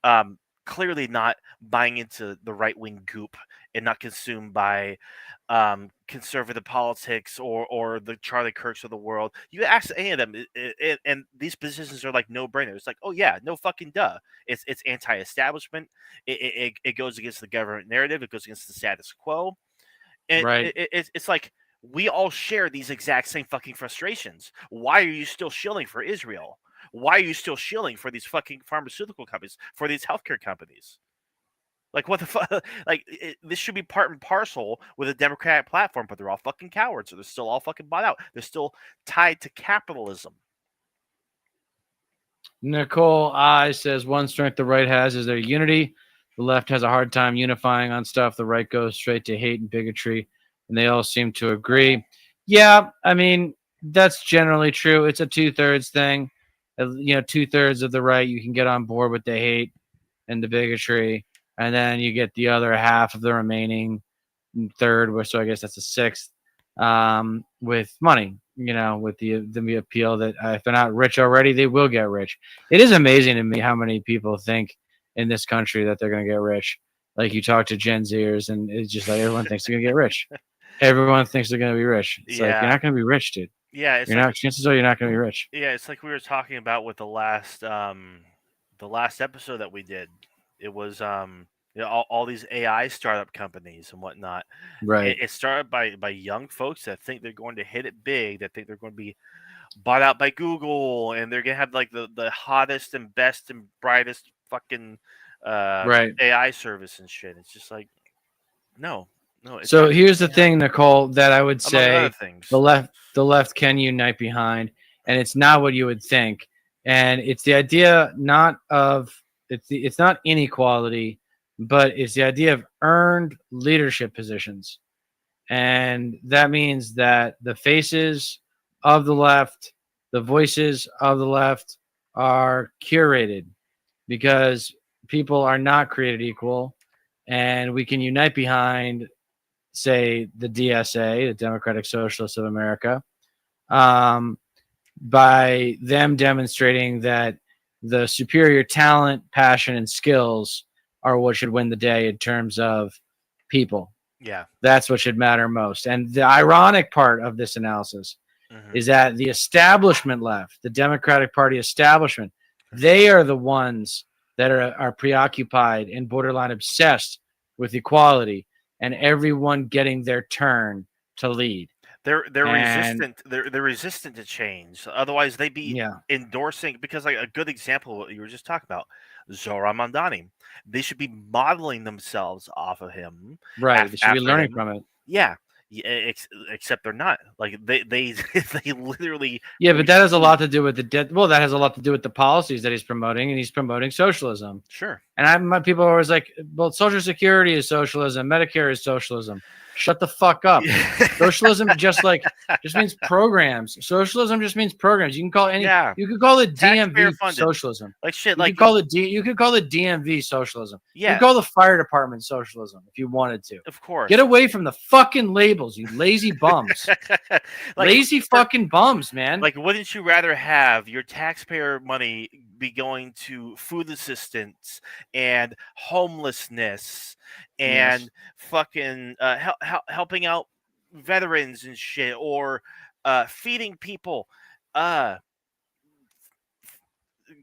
um, clearly not buying into the right wing goop and not consumed by conservative politics or the Charlie Kirks of the world. You ask any of them, and these positions are like no brainer. It's like, oh yeah, no fucking duh. It's anti-establishment. It goes against the government narrative. It goes against the status quo. And Right. it's like we all share these exact same fucking frustrations. Why are you still shilling for Israel? Why are you still shilling for these fucking pharmaceutical companies, for these healthcare companies? Like, what the fuck? Like, this should be part and parcel with a democratic platform, but they're all fucking cowards. So they're still all fucking bought out. They're still tied to capitalism. Nicole I says one strength the right has is their unity. The left has a hard time unifying on stuff. The right goes straight to hate and bigotry, and they all seem to agree. Yeah, I mean, that's generally true. It's a 2/3 thing. 2/3 of the right you can get on board with the hate and the bigotry, and then you get the other half of the remaining third, so I guess that's a sixth, with money. With the appeal that if they're not rich already, they will get rich. It is amazing to me how many people think in this country that they're going to get rich. Like, you talk to Gen Zers, and it's just like everyone thinks they're going to get rich. Everyone thinks they're going to be rich. It's like, you're Yeah, not going to be rich, dude. yeah. It's You're like not. Chances are you're not going to be rich. yeah, it's like we were talking about with the last episode that we did. It was all these AI startup companies and whatnot. Right. It started by young folks that think they're going to hit it big, that think they're going to be bought out by Google, and they're gonna have like the hottest and best and brightest fucking Right. AI service and shit. It's just like no, no. It's So here's the absolutely not, thing, Nicole, that I would among other say things. the left can unite behind, and it's not what you would think. And it's the idea not of it's not inequality, but it's the idea of earned leadership positions. And that means that the faces of the left, the voices of the left are curated because people are not created equal, and we can unite behind, say, the DSA, the Democratic Socialists of America, um, by them demonstrating that the superior talent, passion, and skills are what should win the day in terms of people. Yeah. That's what should matter most. And the ironic part of this analysis Hmm. is that the establishment left, the Democratic Party establishment, they are the ones that are preoccupied and borderline obsessed with equality and everyone getting their turn to lead. They're And resistant. They're resistant to change. Otherwise, they'd be yeah, endorsing, because like a good example of what you were just talking about, Zora Mandani. They should be modeling themselves off of him. right. They should be After learning him. from it. Yeah. Yeah, except they're not. Like they they literally Yeah, but that has a refuse. lot to do with that has a lot to do with the policies that he's promoting, and he's promoting socialism. Sure. And my people are always like, well, Social Security is socialism, Medicare is socialism. Shut the fuck up. Socialism just means programs. Socialism just means programs. Yeah. You could call it Taxpayer DMV funded. socialism. Like shit. You could call it DMV socialism. You Yeah. could call the fire department socialism if you wanted to. Of course. Get away from the fucking labels, you lazy bums. Lazy fucking bums, man. Like, wouldn't you rather have your taxpayer money be going to food assistance and homelessness and Yes. fucking helping out veterans and shit, or feeding people, uh,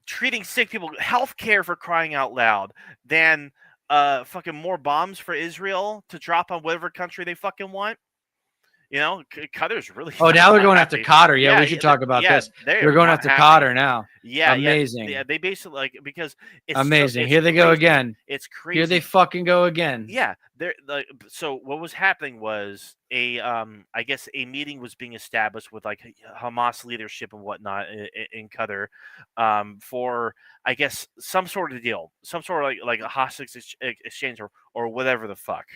treating sick people, healthcare, for crying out loud, than fucking more bombs for Israel to drop on whatever country they fucking want? You know, Qatar's really Oh, now they're not going after happy. Qatar. Yeah, we should talk about this. They They're are going not after happy. Qatar now. Yeah, Amazing. yeah. They basically, like, because it's Amazing. it's Here they go crazy. again. It's crazy. Here they fucking go again. Yeah, they're like, so what was happening was I guess a meeting was being established with like Hamas leadership and whatnot in Qatar, for, I guess, some sort of deal, some sort of like a hostage exchange or whatever the fuck.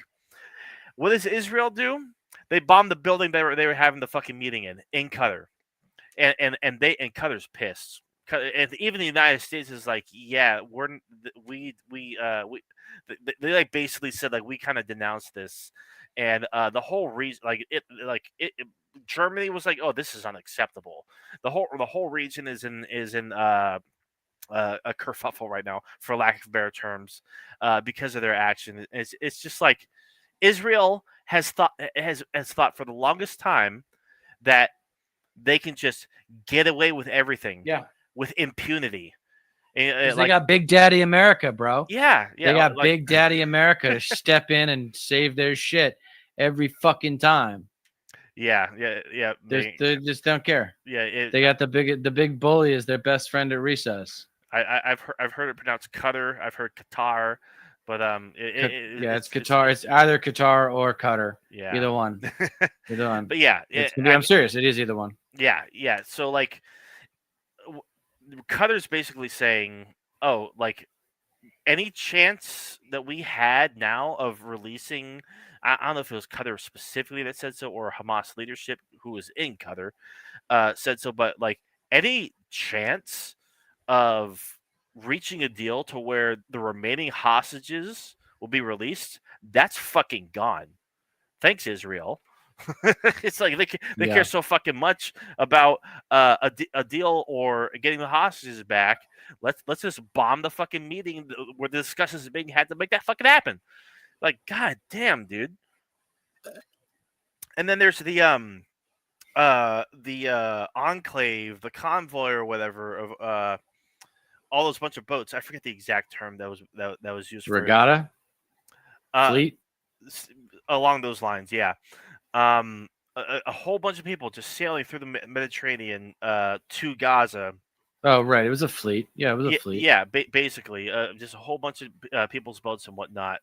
What does Israel do? They bombed the building they were having the fucking meeting in Qatar, and Qatar's pissed. and even the United States is like, yeah, they like basically said like we kind of denounced this, and the whole reason Germany was like, oh, this is unacceptable. The whole region is in a kerfuffle right now, for lack of better terms, because of their action. It's just like Israel has thought for the longest time that they can just get away with everything Yeah. with impunity. Because they got Big Daddy America, bro. Yeah, They got like Big Daddy America to step in and save their shit every fucking time. yeah. They just don't care. Yeah, They got the big bully as their best friend at recess. I've heard it pronounced Qatar. I've heard Qatar, but it's Qatar. It's either Qatar or Qatar. Yeah, Either one. Either one. But yeah, I'm serious. It is either one. Yeah. So like, Qatar's basically saying, oh, like, any chance that we had now of releasing, I don't know if it was Qatar specifically that said so or Hamas leadership who was in Qatar said so, but like, any chance of reaching a deal to where the remaining hostages will be released, that's fucking gone. Thanks, Israel. It's like they care so fucking much about a deal or getting the hostages back. Let's just bomb the fucking meeting where the discussions are being had to make that fucking happen. Like, god damn, dude. And then there's the enclave, the convoy or whatever of all those bunch of boats. I forget the exact term that was used for regatta, fleet, along those lines. Yeah. A whole bunch of people just sailing through the Mediterranean to Gaza. Oh, right. It was a fleet. Yeah, it was a fleet. Yeah, basically, just a whole bunch of people's boats and whatnot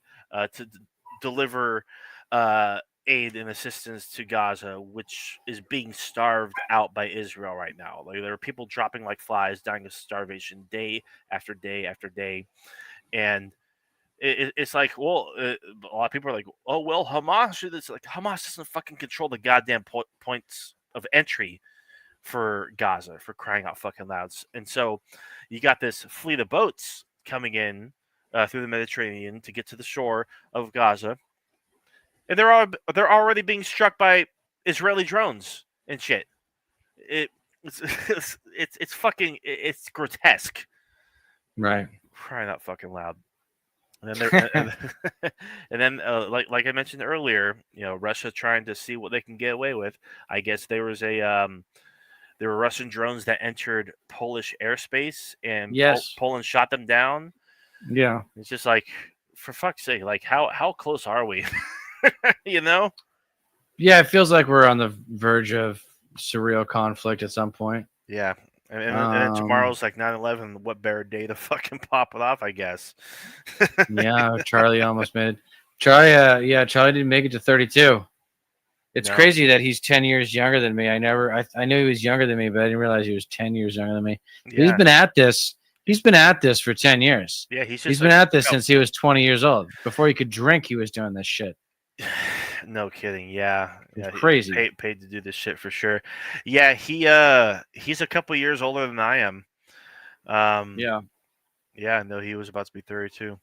to deliver aid and assistance to Gaza, which is being starved out by Israel right now. Like, there are people dropping like flies, dying of starvation day after day after day, and it's like, well, a lot of people are like, oh, well, Hamas. It's like Hamas doesn't fucking control the goddamn points of entry for Gaza, for crying out fucking louds. And so you got this fleet of boats coming in through the Mediterranean to get to the shore of Gaza, and they're already being struck by Israeli drones and shit. It's fucking it's grotesque. Right. Crying out fucking loud. And then, like I mentioned earlier, Russia trying to see what they can get away with. I guess there were Russian drones that entered Polish airspace, and yes, Poland shot them down. Yeah, it's just like, for fuck's sake, like how close are we? Yeah, it feels like we're on the verge of surreal conflict at some point. Yeah. And then tomorrow's like 9/11. What better day to fucking pop it off, I guess. Yeah, Charlie almost made it. Charlie didn't make it to 32. It's crazy that he's 10 years younger than me. I knew he was younger than me, but I didn't realize he was 10 years younger than me. Yeah. He's been at this. He's been at this for 10 years. Yeah, he's been at this since he was 20 years old. Before he could drink, he was doing this shit. No kidding. Yeah. Crazy. Paid to do this shit for sure. Yeah, he's a couple years older than I am. Yeah, no, he was about to be 32.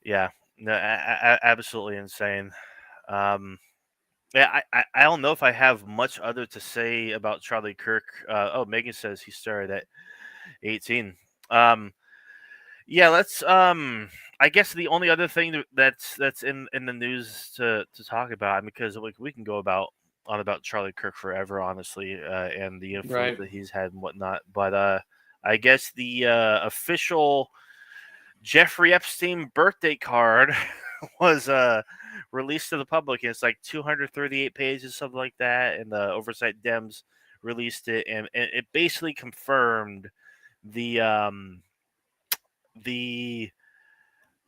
Yeah. No, absolutely insane. Yeah, I don't know if I have much other to say about Charlie Kirk. Megan says he started at 18. Yeah, let's I guess the only other thing that's in the news to talk about, because we can go on about Charlie Kirk forever, honestly, and the influence that he's had and whatnot. But I guess the official Jeffrey Epstein birthday card was released to the public. It's like 238 pages, something like that, and the Oversight Dems released it, and it basically confirmed the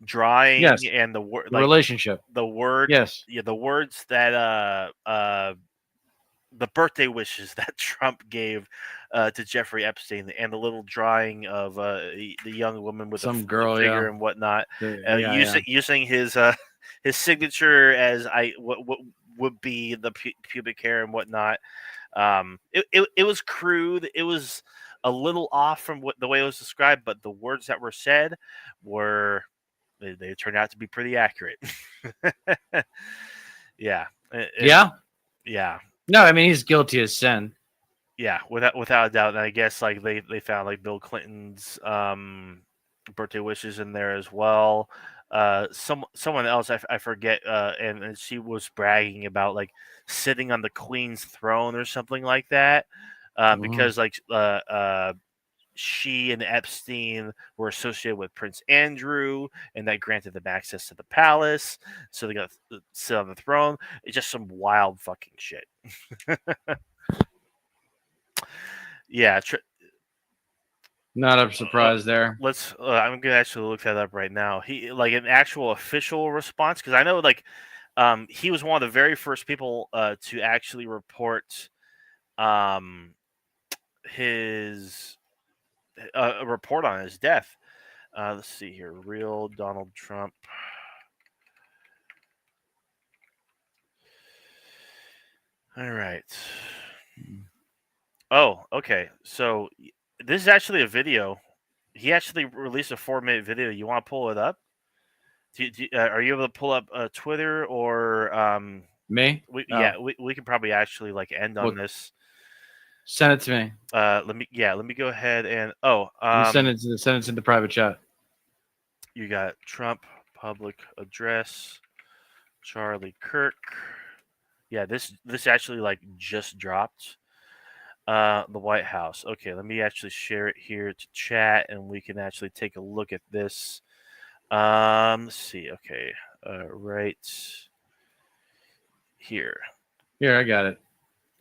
drawing and the word, like, relationship, the word, the words that the birthday wishes that Trump gave to Jeffrey Epstein, and the little drawing of the young woman with some a girl figure and whatnot, using his signature as what would be the pubic hair and whatnot. It was crude. It was a little off from the way it was described, but the words that were said were they turned out to be pretty accurate. Yeah. Yeah. Yeah. No, I mean, he's guilty as sin. Yeah, without a doubt. And I guess like they found like Bill Clinton's birthday wishes in there as well. Someone else I forget, and she was bragging about like sitting on the Queen's throne or something like that, because like she and Epstein were associated with Prince Andrew, and that granted them access to the palace, so they got to sit on the throne. It's just some wild fucking shit. Yeah, Not a surprise there. let's. I'm gonna actually look that up right now. He like an actual official response, because I know like he was one of the very first people to actually report his a report on his death. Let's see here. Real Donald Trump. All right. Oh, okay. So this is actually a video. He actually released a 4-minute video. You want to pull it up? Are you able to pull up Twitter or Me? Yeah, we can probably actually like end on this. Send it to me. Let me go ahead and send it to the private chat. You got Trump public address, Charlie Kirk. Yeah, this actually like just dropped. The White House. Okay, let me actually share it here to chat, and we can actually take a look at this. Let's see. Okay, right here. Here, I got it.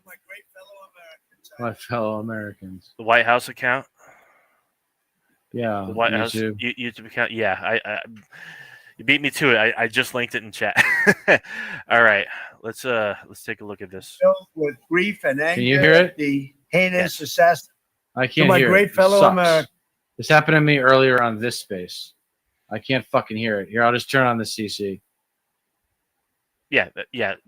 My great fellow Americans. My fellow Americans. The White House account. Yeah. The White YouTube. House YouTube account. Yeah, I you beat me to it. I just linked it in chat. All right, let's take a look at this. Filled with grief and anger. Can you hear it? The heinous assassin. I can't my hear great it. fellow Sucks. Americans. This happened to me earlier on this space. I can't fucking hear it. Here, I'll just turn on the CC. Yeah,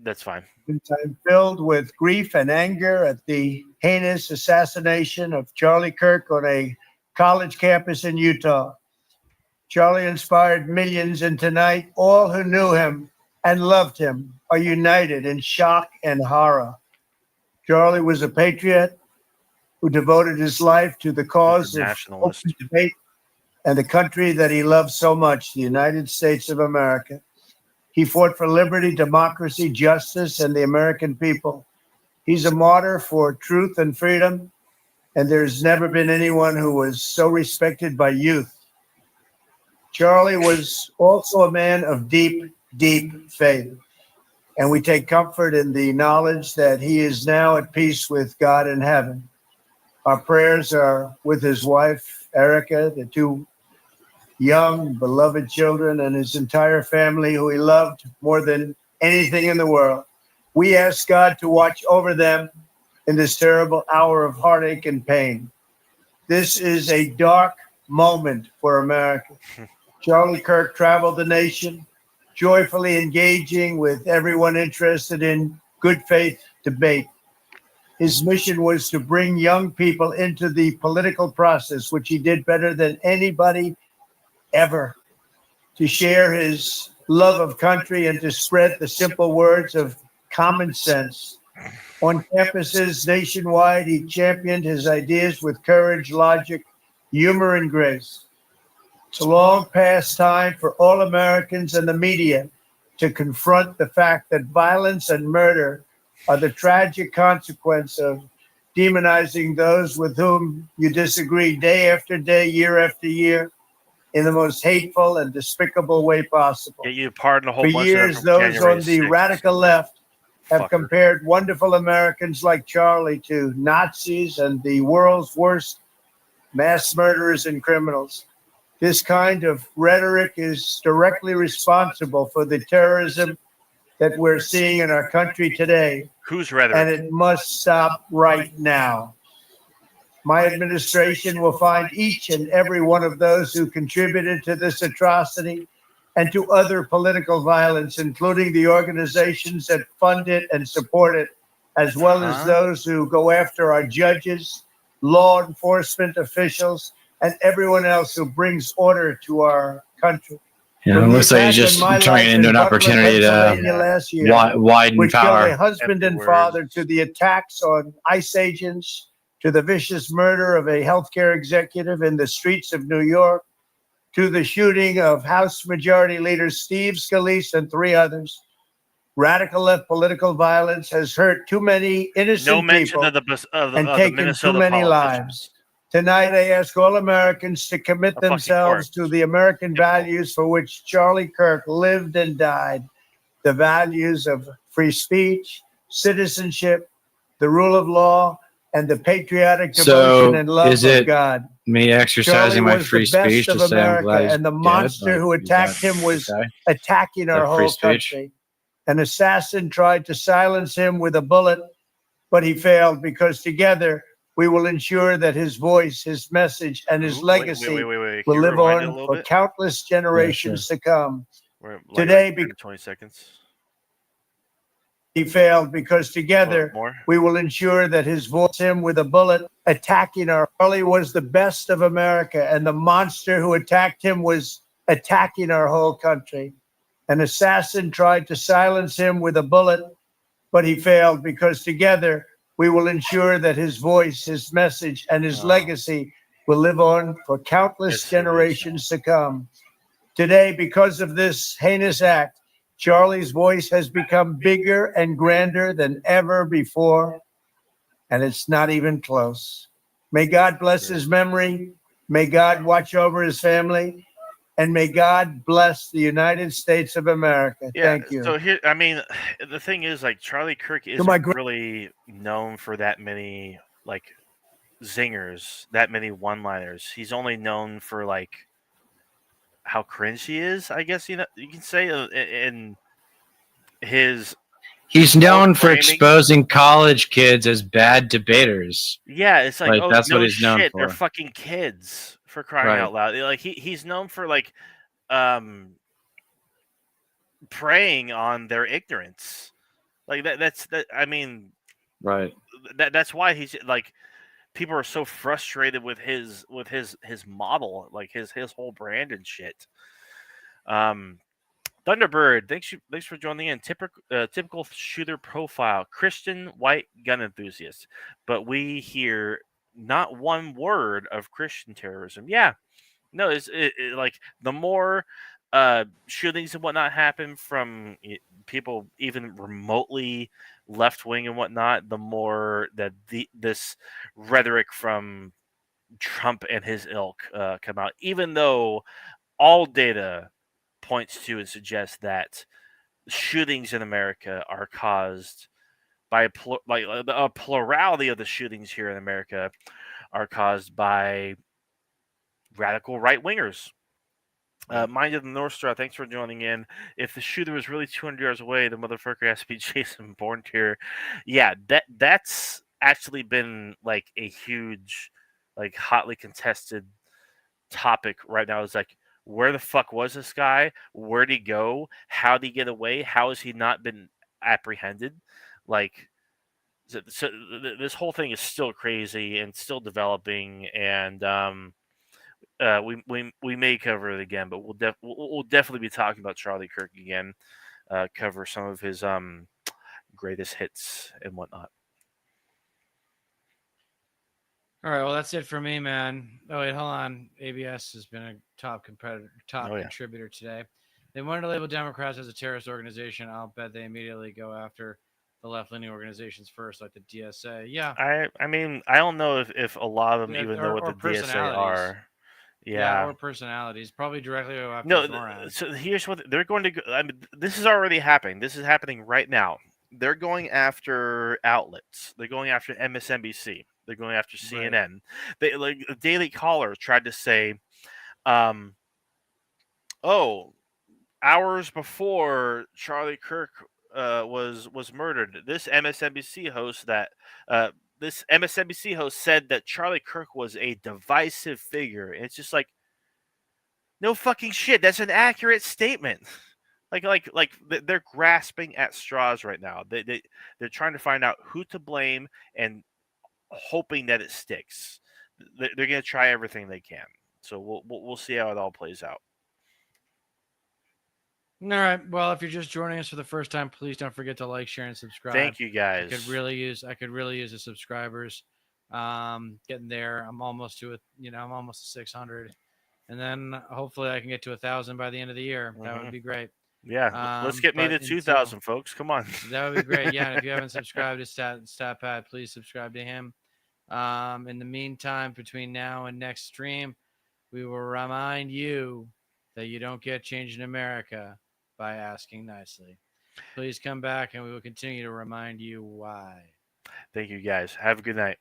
that's fine. I'm filled with grief and anger at the heinous assassination of Charlie Kirk on a college campus in Utah. Charlie inspired millions, and tonight, all who knew him and loved him are united in shock and horror. Charlie was a patriot who devoted his life to the cause of open debate and the country that he loved so much, the United States of America. He fought for liberty, democracy, justice, and the American people. He's a martyr for truth and freedom, and there's never been anyone who was so respected by youth. Charlie was also a man of deep, deep faith, and we take comfort in the knowledge that he is now at peace with God in heaven. Our prayers are with his wife, Erica, the 2 young, beloved children, and his entire family, who he loved more than anything in the world. We ask God to watch over them in this terrible hour of heartache and pain. This is a dark moment for America. Charlie Kirk traveled the nation, joyfully engaging with everyone interested in good faith debate. His mission was to bring young people into the political process, which he did better than anybody ever, to share his love of country and to spread the simple words of common sense. On campuses nationwide, he championed his ideas with courage, logic, humor, and grace. It's a long past time for all Americans and the media to confront the fact that violence and murder are the tragic consequence of demonizing those with whom you disagree day after day, year after year, in the most hateful and despicable way possible. Yeah, you pardon a whole For bunch years, of them from those on the 6th. radical left have Fucker. compared wonderful Americans like Charlie to Nazis and the world's worst mass murderers and criminals. This kind of rhetoric is directly responsible for the terrorism that we're seeing in our country today, Whose rhetoric? and it must stop right now. My administration will find each and every one of those who contributed to this atrocity and to other political violence, including the organizations that fund it and support it, as well as those who go after our judges law enforcement officials, and everyone else who brings order to our country. Yeah, it looks like he's just turning into an opportunity to last year, widen which killed power. a husband and father, to the attacks on ICE agents, to the vicious murder of a healthcare executive in the streets of New York, to the shooting of House Majority Leader Steve Scalise and 3 others. Radical left political violence has hurt too many innocent people and taken too many lives. Tonight, I ask all Americans to commit themselves to the American values for which Charlie Kirk lived and died, the values of free speech, citizenship, the rule of law, and the patriotic devotion and love of God. Me exercising my free speech to say I'm glad he's and the monster who attacked him was attacking our whole country. An assassin tried to silence him with a bullet, but he failed, because together we will ensure that his voice, his message, and his legacy will live on for countless generations to come. Today, 20 seconds. He failed, because together we will ensure that his voice, him with a bullet, attacking our Charlie was the best of America, and the monster who attacked him was attacking our whole country. An assassin tried to silence him with a bullet, but he failed, because together we will ensure that his voice, his message, and his legacy will live on for countless generations to come. Today, because of this heinous act, Charlie's voice has become bigger and grander than ever before, and it's not even close. May God bless his memory. May God watch over his family. And may God bless the United States of America. Thank you. So here, I mean, the thing is, like, Charlie Kirk isn't really known for that many, like, zingers, that many one-liners. He's only known for, like, how cringe he is, I guess, you can say, in his... He's known for exposing college kids as bad debaters. Yeah, it's like, oh, that's no what he's known shit, for. they're fucking kids, for crying out loud. Like, he's known for, like, preying on their ignorance. Like, that's I mean, right. That's why he's, like, people are so frustrated with his model, like his whole brand and shit. Thunderbird, thanks for joining in. Typical shooter profile, Christian white gun enthusiast, but we hear not one word of Christian terrorism. Yeah, no, it's like the more shootings and whatnot happen from people even remotely left wing and whatnot, the more that this rhetoric from Trump and his ilk come out. Even though all data points to and suggests that shootings in America are caused by a plurality of the shootings here in America are caused by radical right wingers. Mind of the North Star, thanks for joining in. If the shooter was really 200 yards away, the motherfucker has to be Jason Bourne here. Yeah, that's actually been like a huge, like hotly contested topic right now. Is like, where the fuck was this guy? Where'd he go? How'd he get away? How has he not been apprehended? Like, so this whole thing is still crazy and still developing, and we may cover it again, but we'll definitely be talking about Charlie Kirk again. Cover some of his greatest hits and whatnot. All right, well, that's it for me, man. Oh wait, hold on. ABS has been a top contributor today. They wanted to label Democrats as a terrorist organization. I'll bet they immediately go after the left-leaning organizations first, like the DSA. Yeah. I mean, I don't know if a lot of them even know what the DSA are. Yeah, or personalities, probably directly go after so here's what they're going to go. I mean, this is already happening. This is happening right now. They're going after outlets. They're going after MSNBC. They're going after CNN. Right. They, like, the Daily Caller tried to say, hours before Charlie Kirk was murdered, this MSNBC host said that Charlie Kirk was a divisive figure. And it's just like, no fucking shit. That's an accurate statement. Like they're grasping at straws right now. They're trying to find out who to blame, and hoping that it sticks. They're going to try everything they can. So we'll see how it all plays out. All right. Well, if you're just joining us for the first time, please don't forget to like, share, and subscribe. Thank you, guys. I could really use the subscribers. Getting there. I'm almost to I'm almost to 600, and then hopefully I can get to 1,000 by the end of the year. That would be great. Yeah, let's get me to 2,000, folks. Come on. That would be great. Yeah, and if you haven't subscribed to StatPad, please subscribe to him. In the meantime, between now and next stream, we will remind you that you don't get change in America by asking nicely. Please come back, and we will continue to remind you why. Thank you, guys. Have a good night.